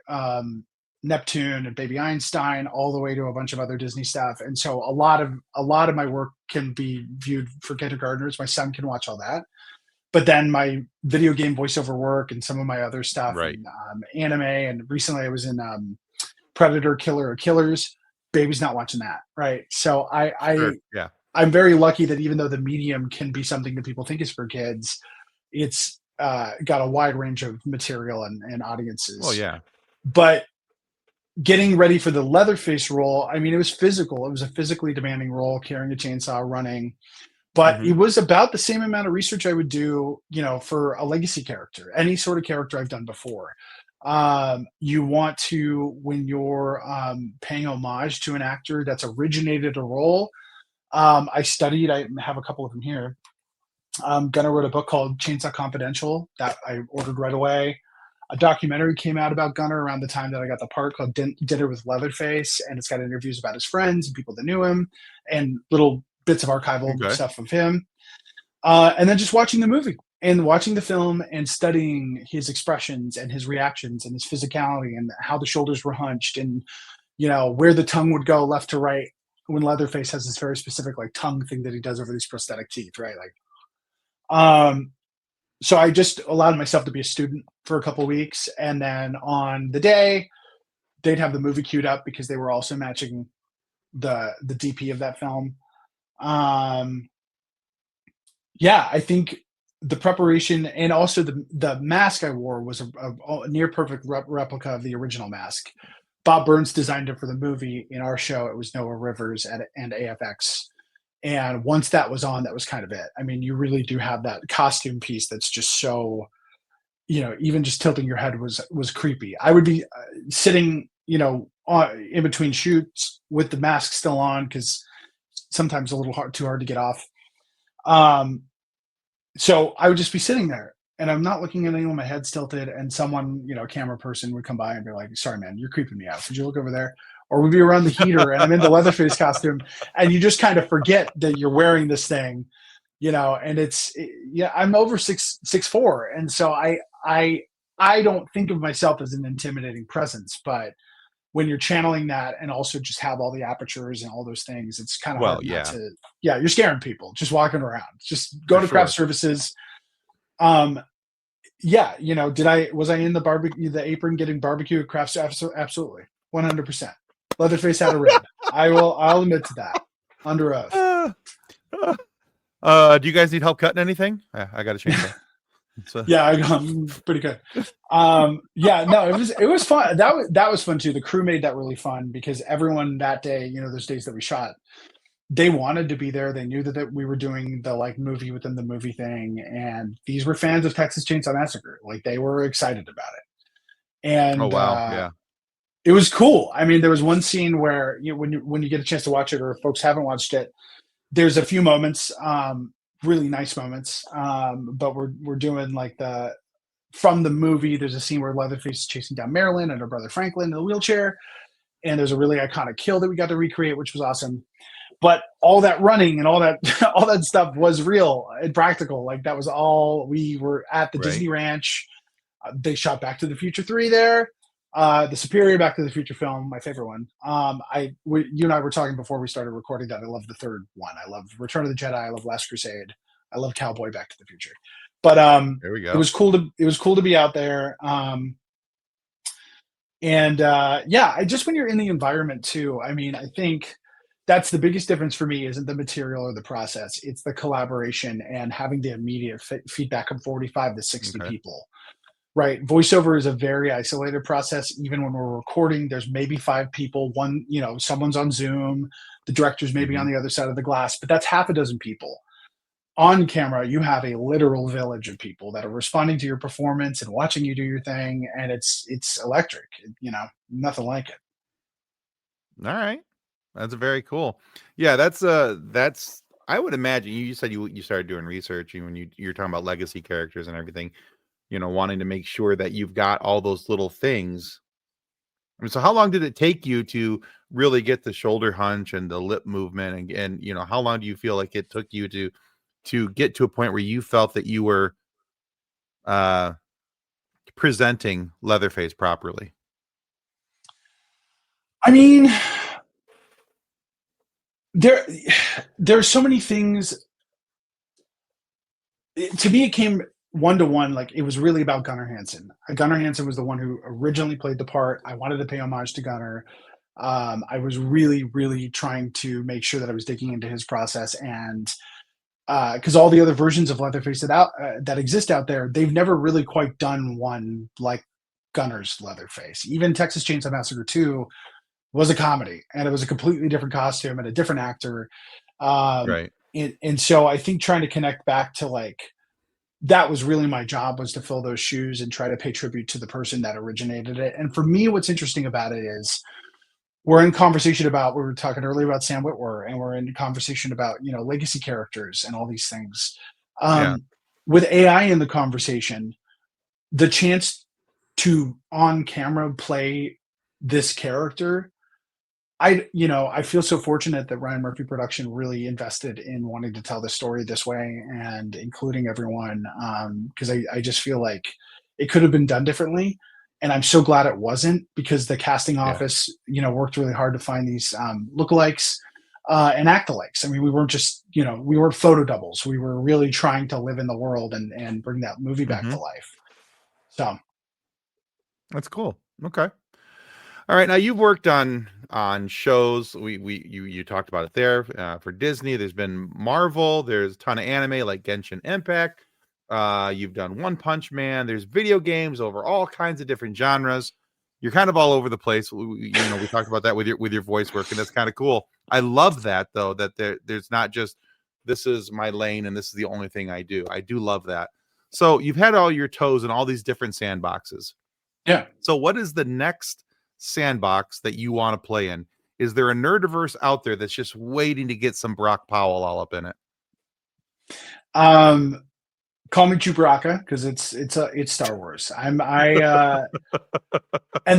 Neptune, and Baby Einstein, all the way to a bunch of other Disney stuff. And so a lot of my work can be viewed for kindergartners. My son can watch all that. But then my video game voiceover work and some of my other stuff, Right. and anime, and recently I was in Predator, Killer, or Killers. Baby's not watching that, right? So Yeah. I'm very lucky that even though the medium can be something that people think is for kids, it's got a wide range of material and audiences. Oh yeah. But getting ready for the Leatherface role, I mean, it was physical. It was a physically demanding role, carrying a chainsaw, running. But it was about the same amount of research I would do, for a legacy character, any sort of character I've done before. You want to, when you're paying homage to an actor that's originated a role, I have a couple of them here. Gunnar wrote a book called Chainsaw Confidential that I ordered right away. A documentary came out about Gunnar around the time that I got the part called Dinner with Leatherface, and it's got interviews about his friends and people that knew him and little bits of archival stuff of him. And then just watching the movie and watching the film and studying his expressions and his reactions and his physicality and how the shoulders were hunched and, where the tongue would go left to right when Leatherface has this very specific like tongue thing that he does over these prosthetic teeth, right? Like, so I just allowed myself to be a student for a couple of weeks. And then on the day, they'd have the movie queued up because they were also matching the DP of that film. Yeah, I think the preparation and also the mask I wore was a near perfect replica of the original mask. Bob Burns designed it for the movie. In our show, it was Noah Rivers and AFX. And once that was on, that was kind of it. I mean, you really do have that costume piece that's just so, even just tilting your head was creepy. I would be sitting, in between shoots with the mask still on because sometimes a little too hard to get off. So I would just be sitting there and I'm not looking at anyone, my head's tilted, and someone, a camera person would come by and be like, sorry, man, you're creeping me out. Could you look over there? Or we'd be around the heater and I'm in the Leatherface costume and you just kind of forget that you're wearing this thing, and I'm over 6'4". And so I don't think of myself as an intimidating presence, but when you're channeling that and also just have all the apertures and all those things, it's kind of hard not to, you're scaring people just walking around. Just go to craft services. Was I in the apron getting barbecue at craft? Absolutely. 100%. Leatherface had a rib. I'll admit to that under oath. Do you guys need help cutting anything? I got to change that. Yeah, I'm pretty good. It was fun. That was fun too. The crew made that really fun because everyone that day, those days that we shot, they wanted to be there. They knew that we were doing the movie within the movie thing, and these were fans of Texas Chainsaw Massacre. They were excited about it. And oh wow, yeah, it was cool. I mean, there was one scene where when you get a chance to watch it, or if folks haven't watched it, there's a few moments. Really nice moments, but we're doing from the movie. There's a scene where Leatherface is chasing down Marilyn and her brother Franklin in a wheelchair, and there's a really iconic kill that we got to recreate, which was awesome. But all that running and all that all that stuff was real and practical. That was all. We were at the Disney Ranch. They shot Back to the Future 3 there. The superior Back to the Future film, my favorite one. You and I were talking before we started recording that I love the third one. I love Return of the Jedi. I love Last Crusade. I love Cowboy Back to the Future. But there we go. It was cool to be out there. When you're in the environment too. I mean, I think that's the biggest difference for me. Isn't the material or the process? It's the collaboration and having the immediate feedback of 45 to 60 people. Right. Voiceover is a very isolated process. Even when we're recording, there's maybe 5 people. One, someone's on Zoom. The director's maybe on the other side of the glass, but that's half a dozen people. On camera, you have a literal village of people that are responding to your performance and watching you do your thing. And it's electric, nothing like it. All right. That's very cool. Yeah. That's I would imagine you said you started doing research when you're talking about legacy characters and everything. Wanting to make sure that you've got all those little things. I mean, so how long did it take you to really get the shoulder hunch and the lip movement? And how long do you feel like it took you to get to a point where you felt that you were presenting Leatherface properly? I mean, there's so many things. To me, it came 1-to-1. It was really about Gunnar Hansen. Gunnar Hansen was the one who originally played the part. I wanted to pay homage to Gunnar. I was really, really trying to make sure that I was digging into his process, and because all the other versions of Leatherface that exist out there, they've never really quite done one like Gunnar's Leatherface. Even Texas Chainsaw Massacre 2 was a comedy, and it was a completely different costume and a different actor. Right. And so I think trying to connect back to that was really my job, was to fill those shoes and try to pay tribute to the person that originated it. And for me, what's interesting about it is we're in conversation about, we were talking earlier about Sam Witwer, and we're in conversation about, legacy characters and all these things. With AI in the conversation, the chance to on camera play this character, I feel so fortunate that Ryan Murphy Production really invested in wanting to tell the story this way and including everyone, because I just feel like it could have been done differently. And I'm so glad it wasn't, because the casting office, worked really hard to find these lookalikes and act-alikes. I mean, we weren't just, we weren't photo doubles. We were really trying to live in the world and bring that movie back to life. So that's cool. Okay. All right, now you've worked on shows. You talked about it there for Disney. There's been Marvel. There's a ton of anime like Genshin Impact. You've done One Punch Man. There's video games over all kinds of different genres. You're kind of all over the place. We talked about that with your voice work, and that's kind of cool. I love that though. That there's not just this is my lane and this is the only thing I do. I do love that. So you've had all your toes in all these different sandboxes. Yeah. So what is the next sandbox that you want to play in? Is there a nerdiverse out there that's just waiting to get some Brock Powell all up in it? Call me Chewbacca because it's Star Wars. And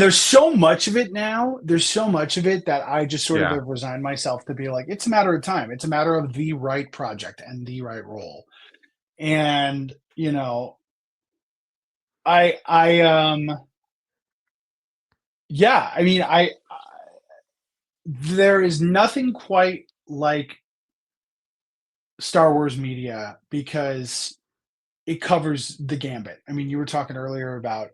there's so much of it now. There's so much of it that I just sort of have resigned myself to be like, it's a matter of time. It's a matter of the right project and the right role. And there is nothing quite like Star Wars media because it covers the gambit. I mean, you were talking earlier about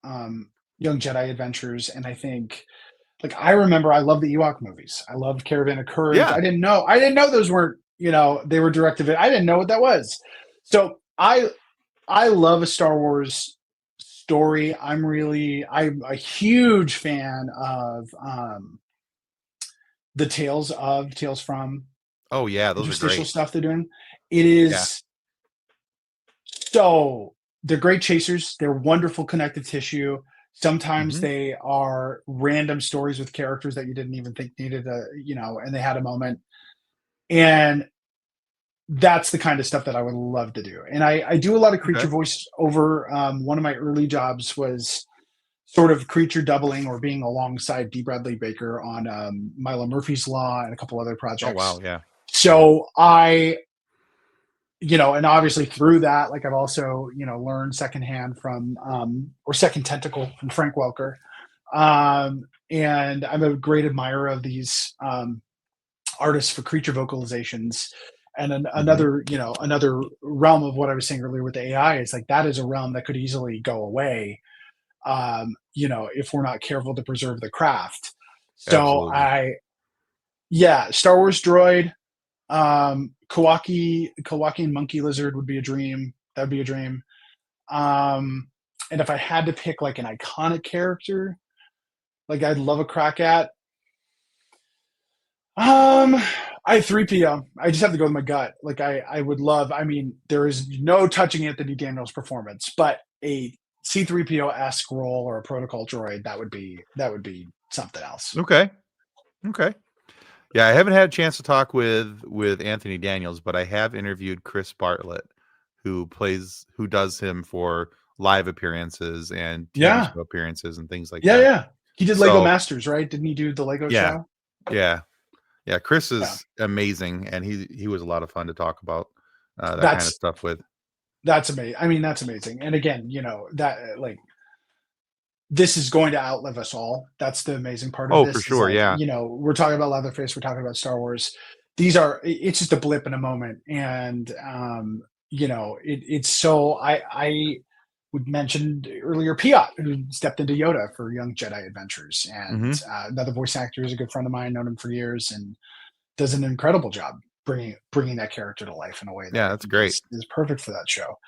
Young Jedi Adventures, and I think, like, I remember I love the Ewok movies. I loved Caravan of Courage. Yeah. I didn't know those weren't, they were direct to video. I didn't know what that was. So I love a Star Wars story. I'm a huge fan of the Tales from. Oh yeah, those are interstitial great stuff they're doing. It is so they're great chasers. They're wonderful connective tissue. Sometimes they are random stories with characters that you didn't even think needed and they had a moment. And that's the kind of stuff that I would love to do. And I do a lot of creature voice over. One of my early jobs was sort of creature doubling or being alongside D. Bradley Baker on Milo Murphy's Law and a couple other projects. Oh wow, yeah. So and obviously through that, like I've also, learned secondhand from, or second tentacle from Frank Welker. And I'm a great admirer of these artists for creature vocalizations. And another realm of what I was saying earlier with the AI is like, that is a realm that could easily go away, if we're not careful to preserve the craft. So Absolutely. Star Wars droid, Kawaki and Monkey Lizard would be a dream. That would be a dream. And if I had to pick like an iconic character, like I'd love a crack at, I 3PO. I just have to go with my gut. Like I would love. I mean, there is no touching Anthony Daniels' performance, but a C-3PO-esque role or a protocol droid that would be something else. Okay. Yeah, I haven't had a chance to talk with Anthony Daniels, but I have interviewed Chris Bartlett, who does him for live appearances and TV show appearances and things like that. Yeah. He did Lego Masters, right? Didn't he do the Lego show? Yeah. Chris is amazing, and he was a lot of fun to talk about that kind of stuff with. That's amazing. I mean, that's amazing. And again, that like this is going to outlive us all. That's the amazing part of this. For sure. We're talking about Leatherface. We're talking about Star Wars. It's just a blip in a moment. And, it's so, I would mention earlier Piat, who stepped into Yoda for Young Jedi Adventures. And another voice actor is a good friend of mine, known him for years and does an incredible job bringing that character to life in a way that that's great. Is perfect for that show.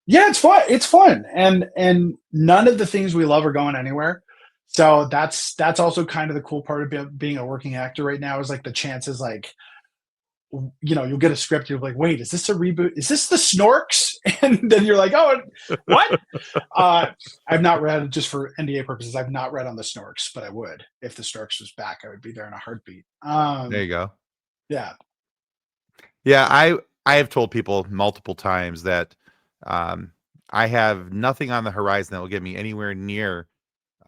It's fun. It's fun. And none of the things we love are going anywhere. So that's also kind of the cool part of being a working actor right now is like the chances, like, you'll get a script. You're like, wait, is this a reboot? Is this the Snorks? And then you're like, oh, what? I've not read, just for NDA purposes, I've not read on the Snorks, but I would. If the Snorks was back, I would be there in a heartbeat. There you go. Yeah. Yeah. I have told people multiple times that I have nothing on the horizon that will get me anywhere near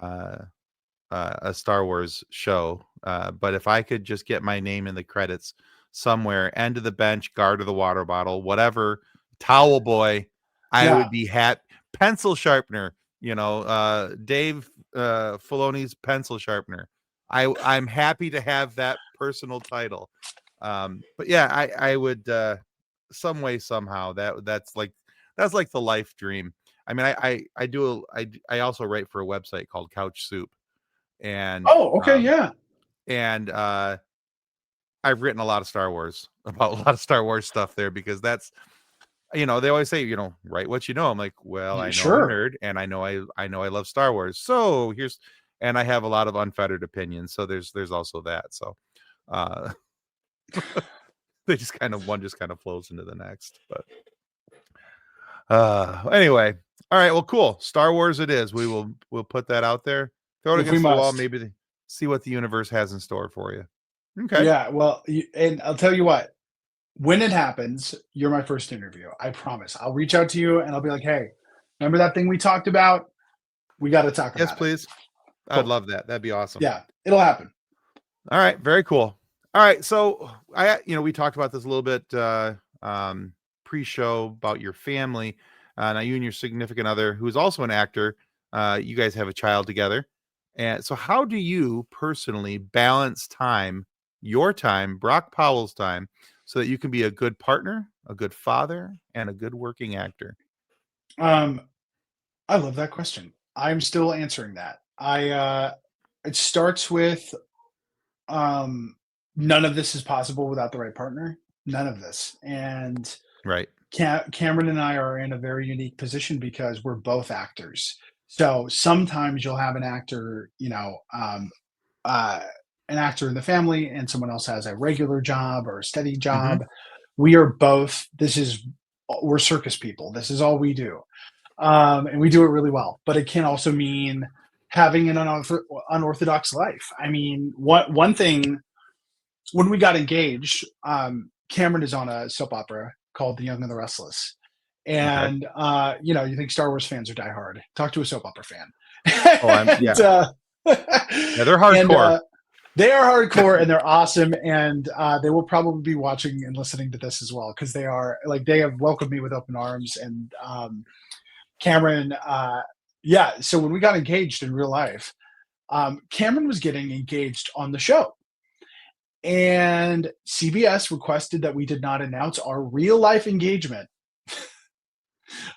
a Star Wars show. But if I could just get my name in the credits somewhere, end of the bench, guard of the water bottle, whatever, towel boy, I would be pencil sharpener, Dave Filoni's pencil sharpener. I'm happy to have that personal title. But yeah, I would some way, somehow that's like the life dream. I mean, I also write for a website called Couch Soup, and Oh, okay, yeah. and I've written a lot of Star Wars about a lot of Star Wars stuff there because that's, they always say, write what you know. I'm like, well, I know I'm a Sure. nerd, and I know I love Star Wars. So and I have a lot of unfettered opinions. So there's also that. So uh they just kind of one just kind of flows into the next. But anyway, all right, well, cool. Star Wars it is. We'll put that out there. Throw it If we against the wall, must. maybe see what the universe has in store for you. Okay. Yeah, well, and I'll tell you what, when it happens, you're my first interview. I promise. I'll reach out to you and I'll be like, hey, remember that thing we talked about? We got to talk about Yes, it. please. Cool. I'd love that. That'd be awesome. Yeah, it'll happen. All right, very cool. All right, so we talked about this a little bit pre-show about your family. Now you and your significant other, who is also an actor, you guys have a child together. And so how do you personally balance your time, Brock Powell's time, so that you can be a good partner, a good father, and a good working actor? I love that question. I'm still answering that. It starts with none of this is possible without the right partner. None of this. And Right. Cameron and I are in a very unique position because we're both actors. So sometimes you'll have an actor, an actor in the family, and someone else has a regular job or a steady job. We are both. We're circus people. This is all we do, and we do it really well. But it can also mean having an unorthodox life. I mean, one thing when we got engaged, Cameron is on a soap opera called The Young and the Restless. And you think Star Wars fans are diehard. Talk to a soap opera fan. Yeah, they're hardcore. They are hardcore and they're awesome. And they will probably be watching and listening to this as well because they have welcomed me with open arms. And Cameron, so when we got engaged in real life, Cameron was getting engaged on the show. And CBS requested that we did not announce our real life engagement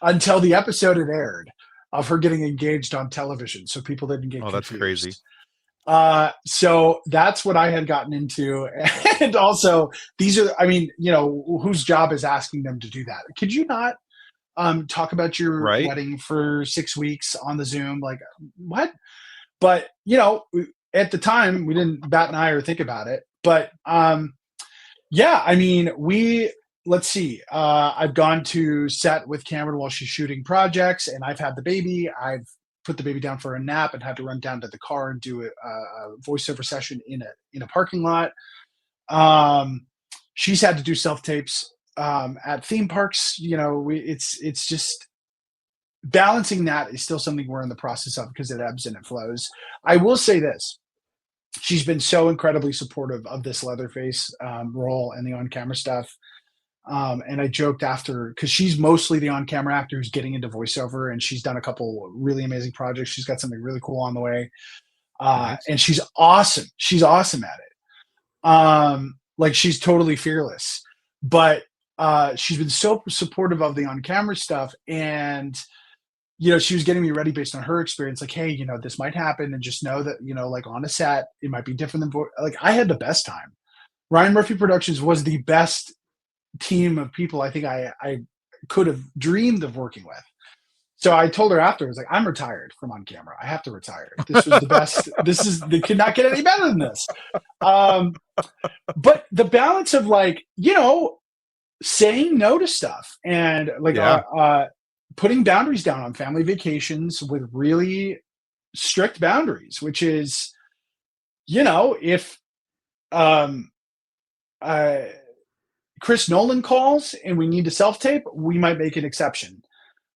until the episode had aired of her getting engaged on television, so people didn't get confused. That's crazy. So that's what I had gotten into. And also whose job is asking them to do that? Could you not talk about your wedding for 6 weeks on the Zoom? Like, what? But at the time we didn't bat an eye or think about it. But let's see. I've gone to set with Cameron while she's shooting projects, and I've had the baby. I've put the baby down for a nap and had to run down to the car and do a voiceover session in a parking lot. She's had to do self tapes at theme parks. It's just balancing that is still something we're in the process of because it ebbs and it flows. I will say this. She's been so incredibly supportive of this Leatherface role and the on-camera stuff. And I joked after, because she's mostly the on-camera actor who's getting into voiceover, and she's done a couple really amazing projects. She's got something really cool on the way. Nice. And she's awesome. She's awesome at it. She's totally fearless. But she's been so supportive of the on-camera stuff. And she was getting me ready based on her experience. Like, hey, this might happen, and just know that, on a set, it might be different than I had the best time. Ryan Murphy Productions was the best team of people I think I could have dreamed of working with. So I told her afterwards, like, I'm retired from on camera. I have to retire. This was the best. They could not get any better than this. But the balance of saying no to stuff and putting boundaries down on family vacations with really strict boundaries, which is, if Chris Nolan calls and we need to self-tape, we might make an exception.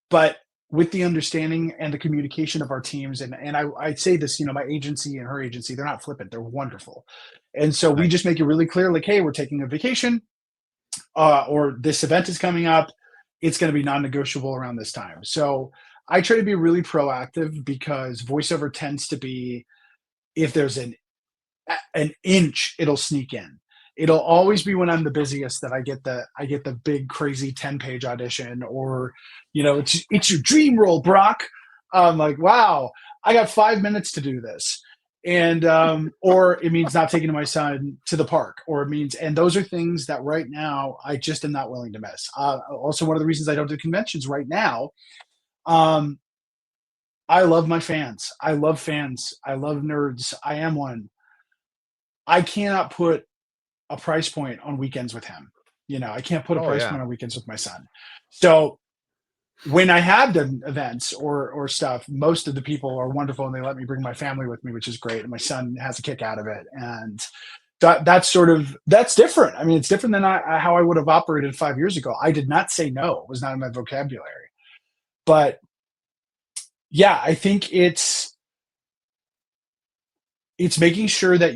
But with the understanding and the communication of our teams, and I'd say this, my agency and her agency, they're not flippant, they're wonderful. And so we just make it really clear, like, hey, we're taking a vacation, or this event is coming up. It's going to be non-negotiable around this time. So I try to be really proactive because voiceover tends to be, if there's an inch, it'll sneak in. It'll always be when I'm the busiest that I get the big crazy 10-page audition, or it's your dream role, Brock. I'm like, wow, I got 5 minutes to do this. And or it means not taking my son to the park, or it means, and those are things that right now I just am not willing to miss. Also, one of the reasons I don't do conventions right now, I love my fans. I love fans. I love nerds. I am one. I cannot put a price point on weekends with him. I can't put a price point on weekends with my son. So when I have done events or stuff, most of the people are wonderful and they let me bring my family with me, which is great. And my son has a kick out of it. And that's different. I mean, it's different than how I would have operated 5 years ago. I did not say no. It was not in my vocabulary. But yeah, I think it's making sure that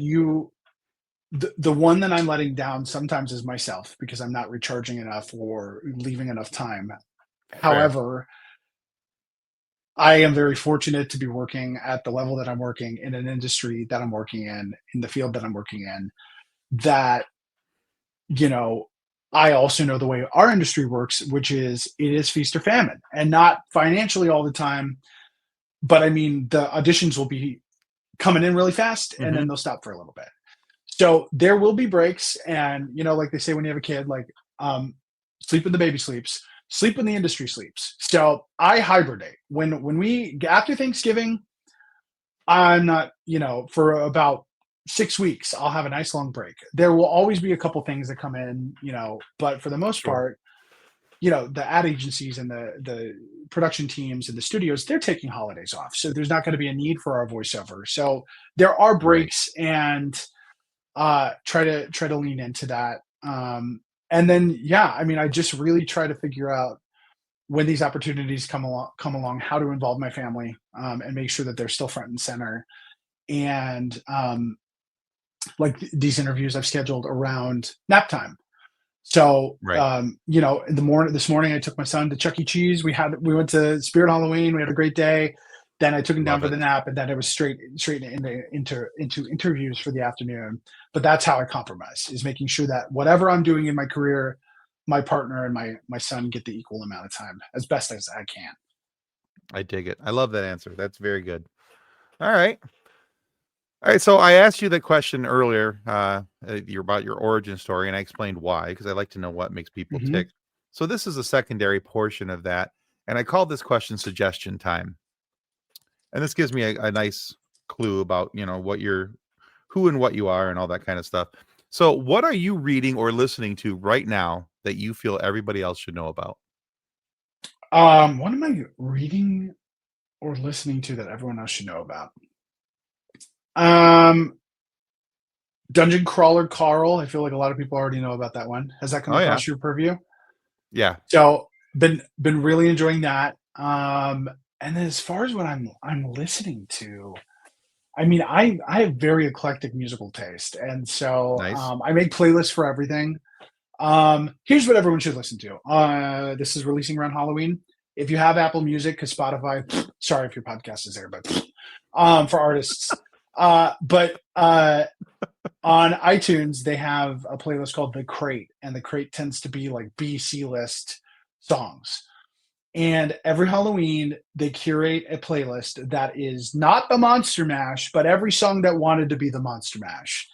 the one that I'm letting down sometimes is myself, because I'm not recharging enough or leaving enough time. Fair. However, I am very fortunate to be working at the level that I'm working, in an industry that I'm working in the field that I'm working in, that, I also know the way our industry works, which is it is feast or famine, and not financially all the time. But I mean, the auditions will be coming in really fast and then they'll stop for a little bit. So there will be breaks, and like they say when you have a kid, like sleep when the baby sleeps, sleep when the industry sleeps. So I hibernate. When we after Thanksgiving, I'm not, for about 6 weeks, I'll have a nice long break. There will always be a couple things that come in, but for the most part, the ad agencies and the production teams and the studios, they're taking holidays off. So there's not going to be a need for our voiceover. So there are breaks, and try to lean into that. And then, I mean, I just really try to figure out when these opportunities come along, how to involve my family, and make sure that they're still front and center. And like these interviews I've scheduled around nap time. So, this morning I took my son to Chuck E. Cheese. We went to Spirit Halloween. We had a great day. Then I took him down for the nap, and then it was straight into interviews for the afternoon. But that's how I compromise, is making sure that whatever I'm doing in my career, my partner and my son get the equal amount of time as best as I can. I dig it. I love that answer. That's very good. All right. So I asked you that question earlier, you're about your origin story, and I explained why, because I like to know what makes people tick. So this is a secondary portion of that, and I called this question suggestion time. And this gives me a nice clue about, who and what you are and all that kind of stuff. So what are you reading or listening to right now that you feel everybody else should know about? What am I reading or listening to that everyone else should know about? Dungeon Crawler Carl. I feel like a lot of people already know about that one. Has that come across your purview? Yeah. So been really enjoying that. And then as far as what I'm listening to, I mean, I have very eclectic musical taste, and so Nice. I make playlists for everything. Here's what everyone should listen to. This is releasing around Halloween. If you have Apple Music, because Spotify, sorry if your podcast is there, but for artists. But on iTunes, they have a playlist called The Crate, and The Crate tends to be like B/C list songs. And every Halloween, they curate a playlist that is not the Monster Mash, but every song that wanted to be the Monster Mash.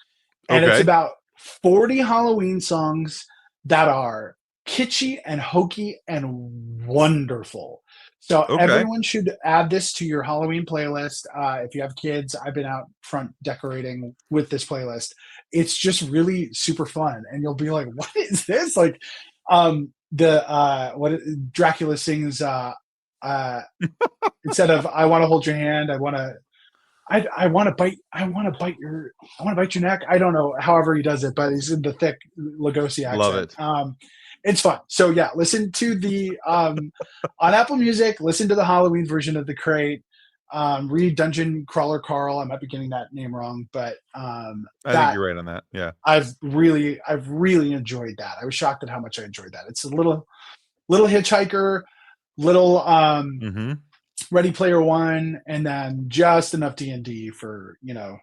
And it's about 40 Halloween songs that are kitschy and hokey and wonderful. So everyone should add this to your Halloween playlist. If you have kids, I've been out front decorating with this playlist. It's just really super fun. And you'll be like, what is this? Like, Dracula sings instead of "I want to hold your hand," I want to bite your neck. I don't know however he does it, but he's in the thick Lugosi accent. Love it. It's fun. So yeah, listen to the on Apple Music, listen to the Halloween version of The Crate. Read Dungeon Crawler Carl. I might be getting that name wrong, but I think you're right on that. Yeah. I've really enjoyed that. I was shocked at how much I enjoyed that. It's a little Hitchhiker, little Ready Player One, and then just enough D&D for, the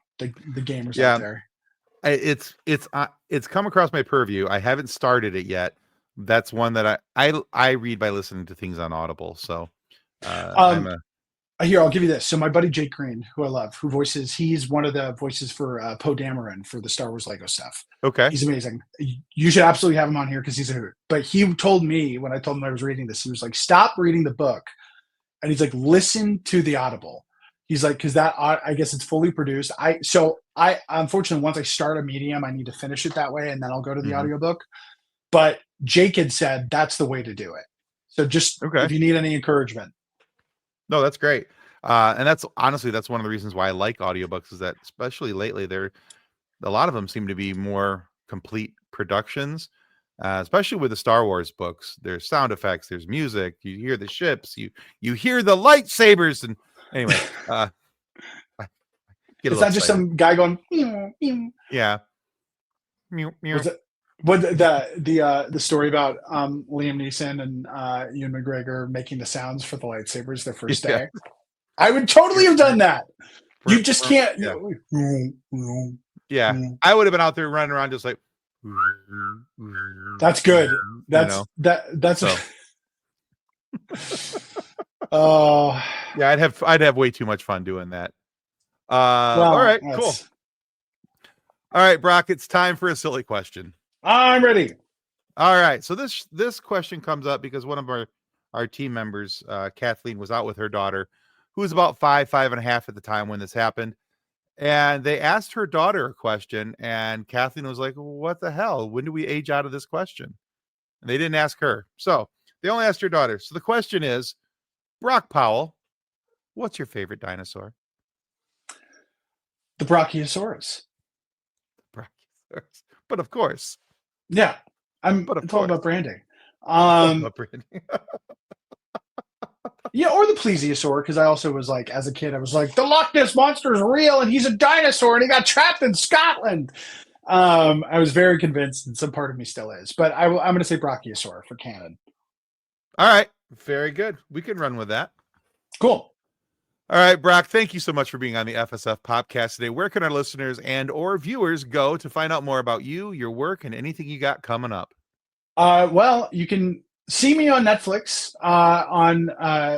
gamers out there. It's come across my purview. I haven't started it yet. That's one that I read by listening to things on Audible. So Here, I'll give you this. So my buddy Jake Green, who I love, he's one of the voices for Poe Dameron for the Star Wars Lego stuff. Okay. He's amazing. You should absolutely have him on here because he's a hoot. But he told me when I told him I was reading this, he was like, stop reading the book. And he's like, listen to the Audible. He's like, because that, I guess it's fully produced. I unfortunately, once I start a medium, I need to finish it that way, and then I'll go to the audiobook. But Jake had said that's the way to do it. So just if you need any encouragement. No, that's great. And that's honestly, that's one of the reasons why I like audiobooks is that especially lately, a lot of them seem to be more complete productions, especially with the Star Wars books. There's sound effects, there's music, you hear the ships, you hear the lightsabers. And anyway, it's not just some guy going, yeah. What the story about Liam Neeson and Ewan McGregor making the sounds for the lightsabers their first day? I would totally have done that. You just can't. Yeah, I would have been out there running around just like. That's good. That's. So. Oh. Yeah, I'd have way too much fun doing that. All right, cool. All right, Brock, it's time for a silly question. I'm ready. All right. So this question comes up because one of our team members, Kathleen, was out with her daughter, who was about 5.5 at the time when this happened. And they asked her daughter a question, and Kathleen was like, what the hell? When do we age out of this question? And they didn't ask her. So they only asked her daughter. So the question is, Brock Powell, what's your favorite dinosaur? The Brachiosaurus. But of course. Yeah. It's all about branding. Yeah, or the plesiosaur, because I also was like, as a kid, I was like, the Loch Ness Monster is real and he's a dinosaur and he got trapped in Scotland. I was very convinced, and some part of me still is, but I'm going to say Brachiosaur for canon. All right. Very good. We can run with that. Cool. All right, Brock, thank you so much for being on the FSF podcast today. Where can our listeners and or viewers go to find out more about you, your work, and anything you got coming up? Well, you can see me on Netflix on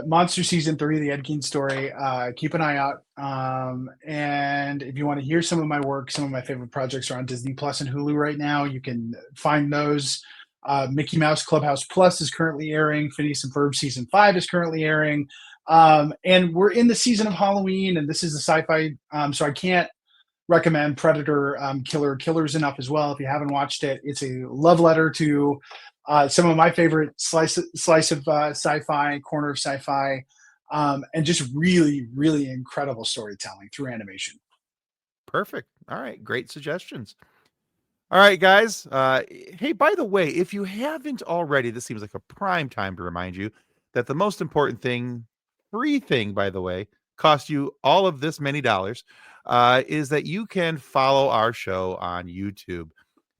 Monster Season 3, the Ed Gein Story. Keep an eye out. And if you want to hear some of my work, some of my favorite projects are on Disney Plus and Hulu right now. You can find those. Mickey Mouse Clubhouse Plus is currently airing. Phineas and Ferb Season 5 is currently airing. And we're in the season of Halloween, and this is a sci-fi, so I can't recommend Predator Killers enough as well. If you haven't watched it, it's a love letter to some of my favorite slice of sci-fi, corner of sci-fi, and just really, really incredible storytelling through animation. Perfect. All right, great suggestions. All right, guys. Hey, by the way, if you haven't already, this seems like a prime time to remind you that the most important thing, free thing, by the way, cost you all of this many dollars, is that you can follow our show on YouTube.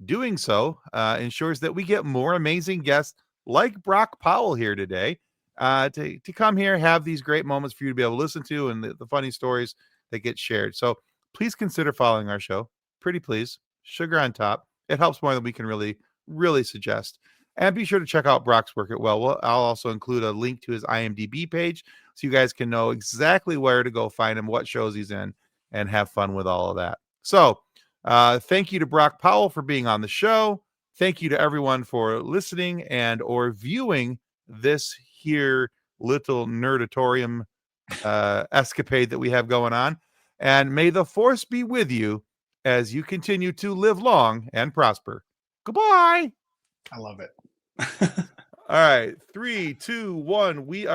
Doing so ensures that we get more amazing guests like Brock Powell here today to come here, have these great moments for you to be able to listen to, and the funny stories that get shared. So please consider following our show. Pretty please. Sugar on top. It helps more than we can really, really suggest. And be sure to check out Brock's work at I'll also include a link to his IMDb page so you guys can know exactly where to go find him, what shows he's in, and have fun with all of that. So thank you to Brock Powell for being on the show. Thank you to everyone for listening and or viewing this here little nerdatorium escapade that we have going on. And may the force be with you as you continue to live long and prosper. Goodbye. I love it. All right. 3, 2, 1. We are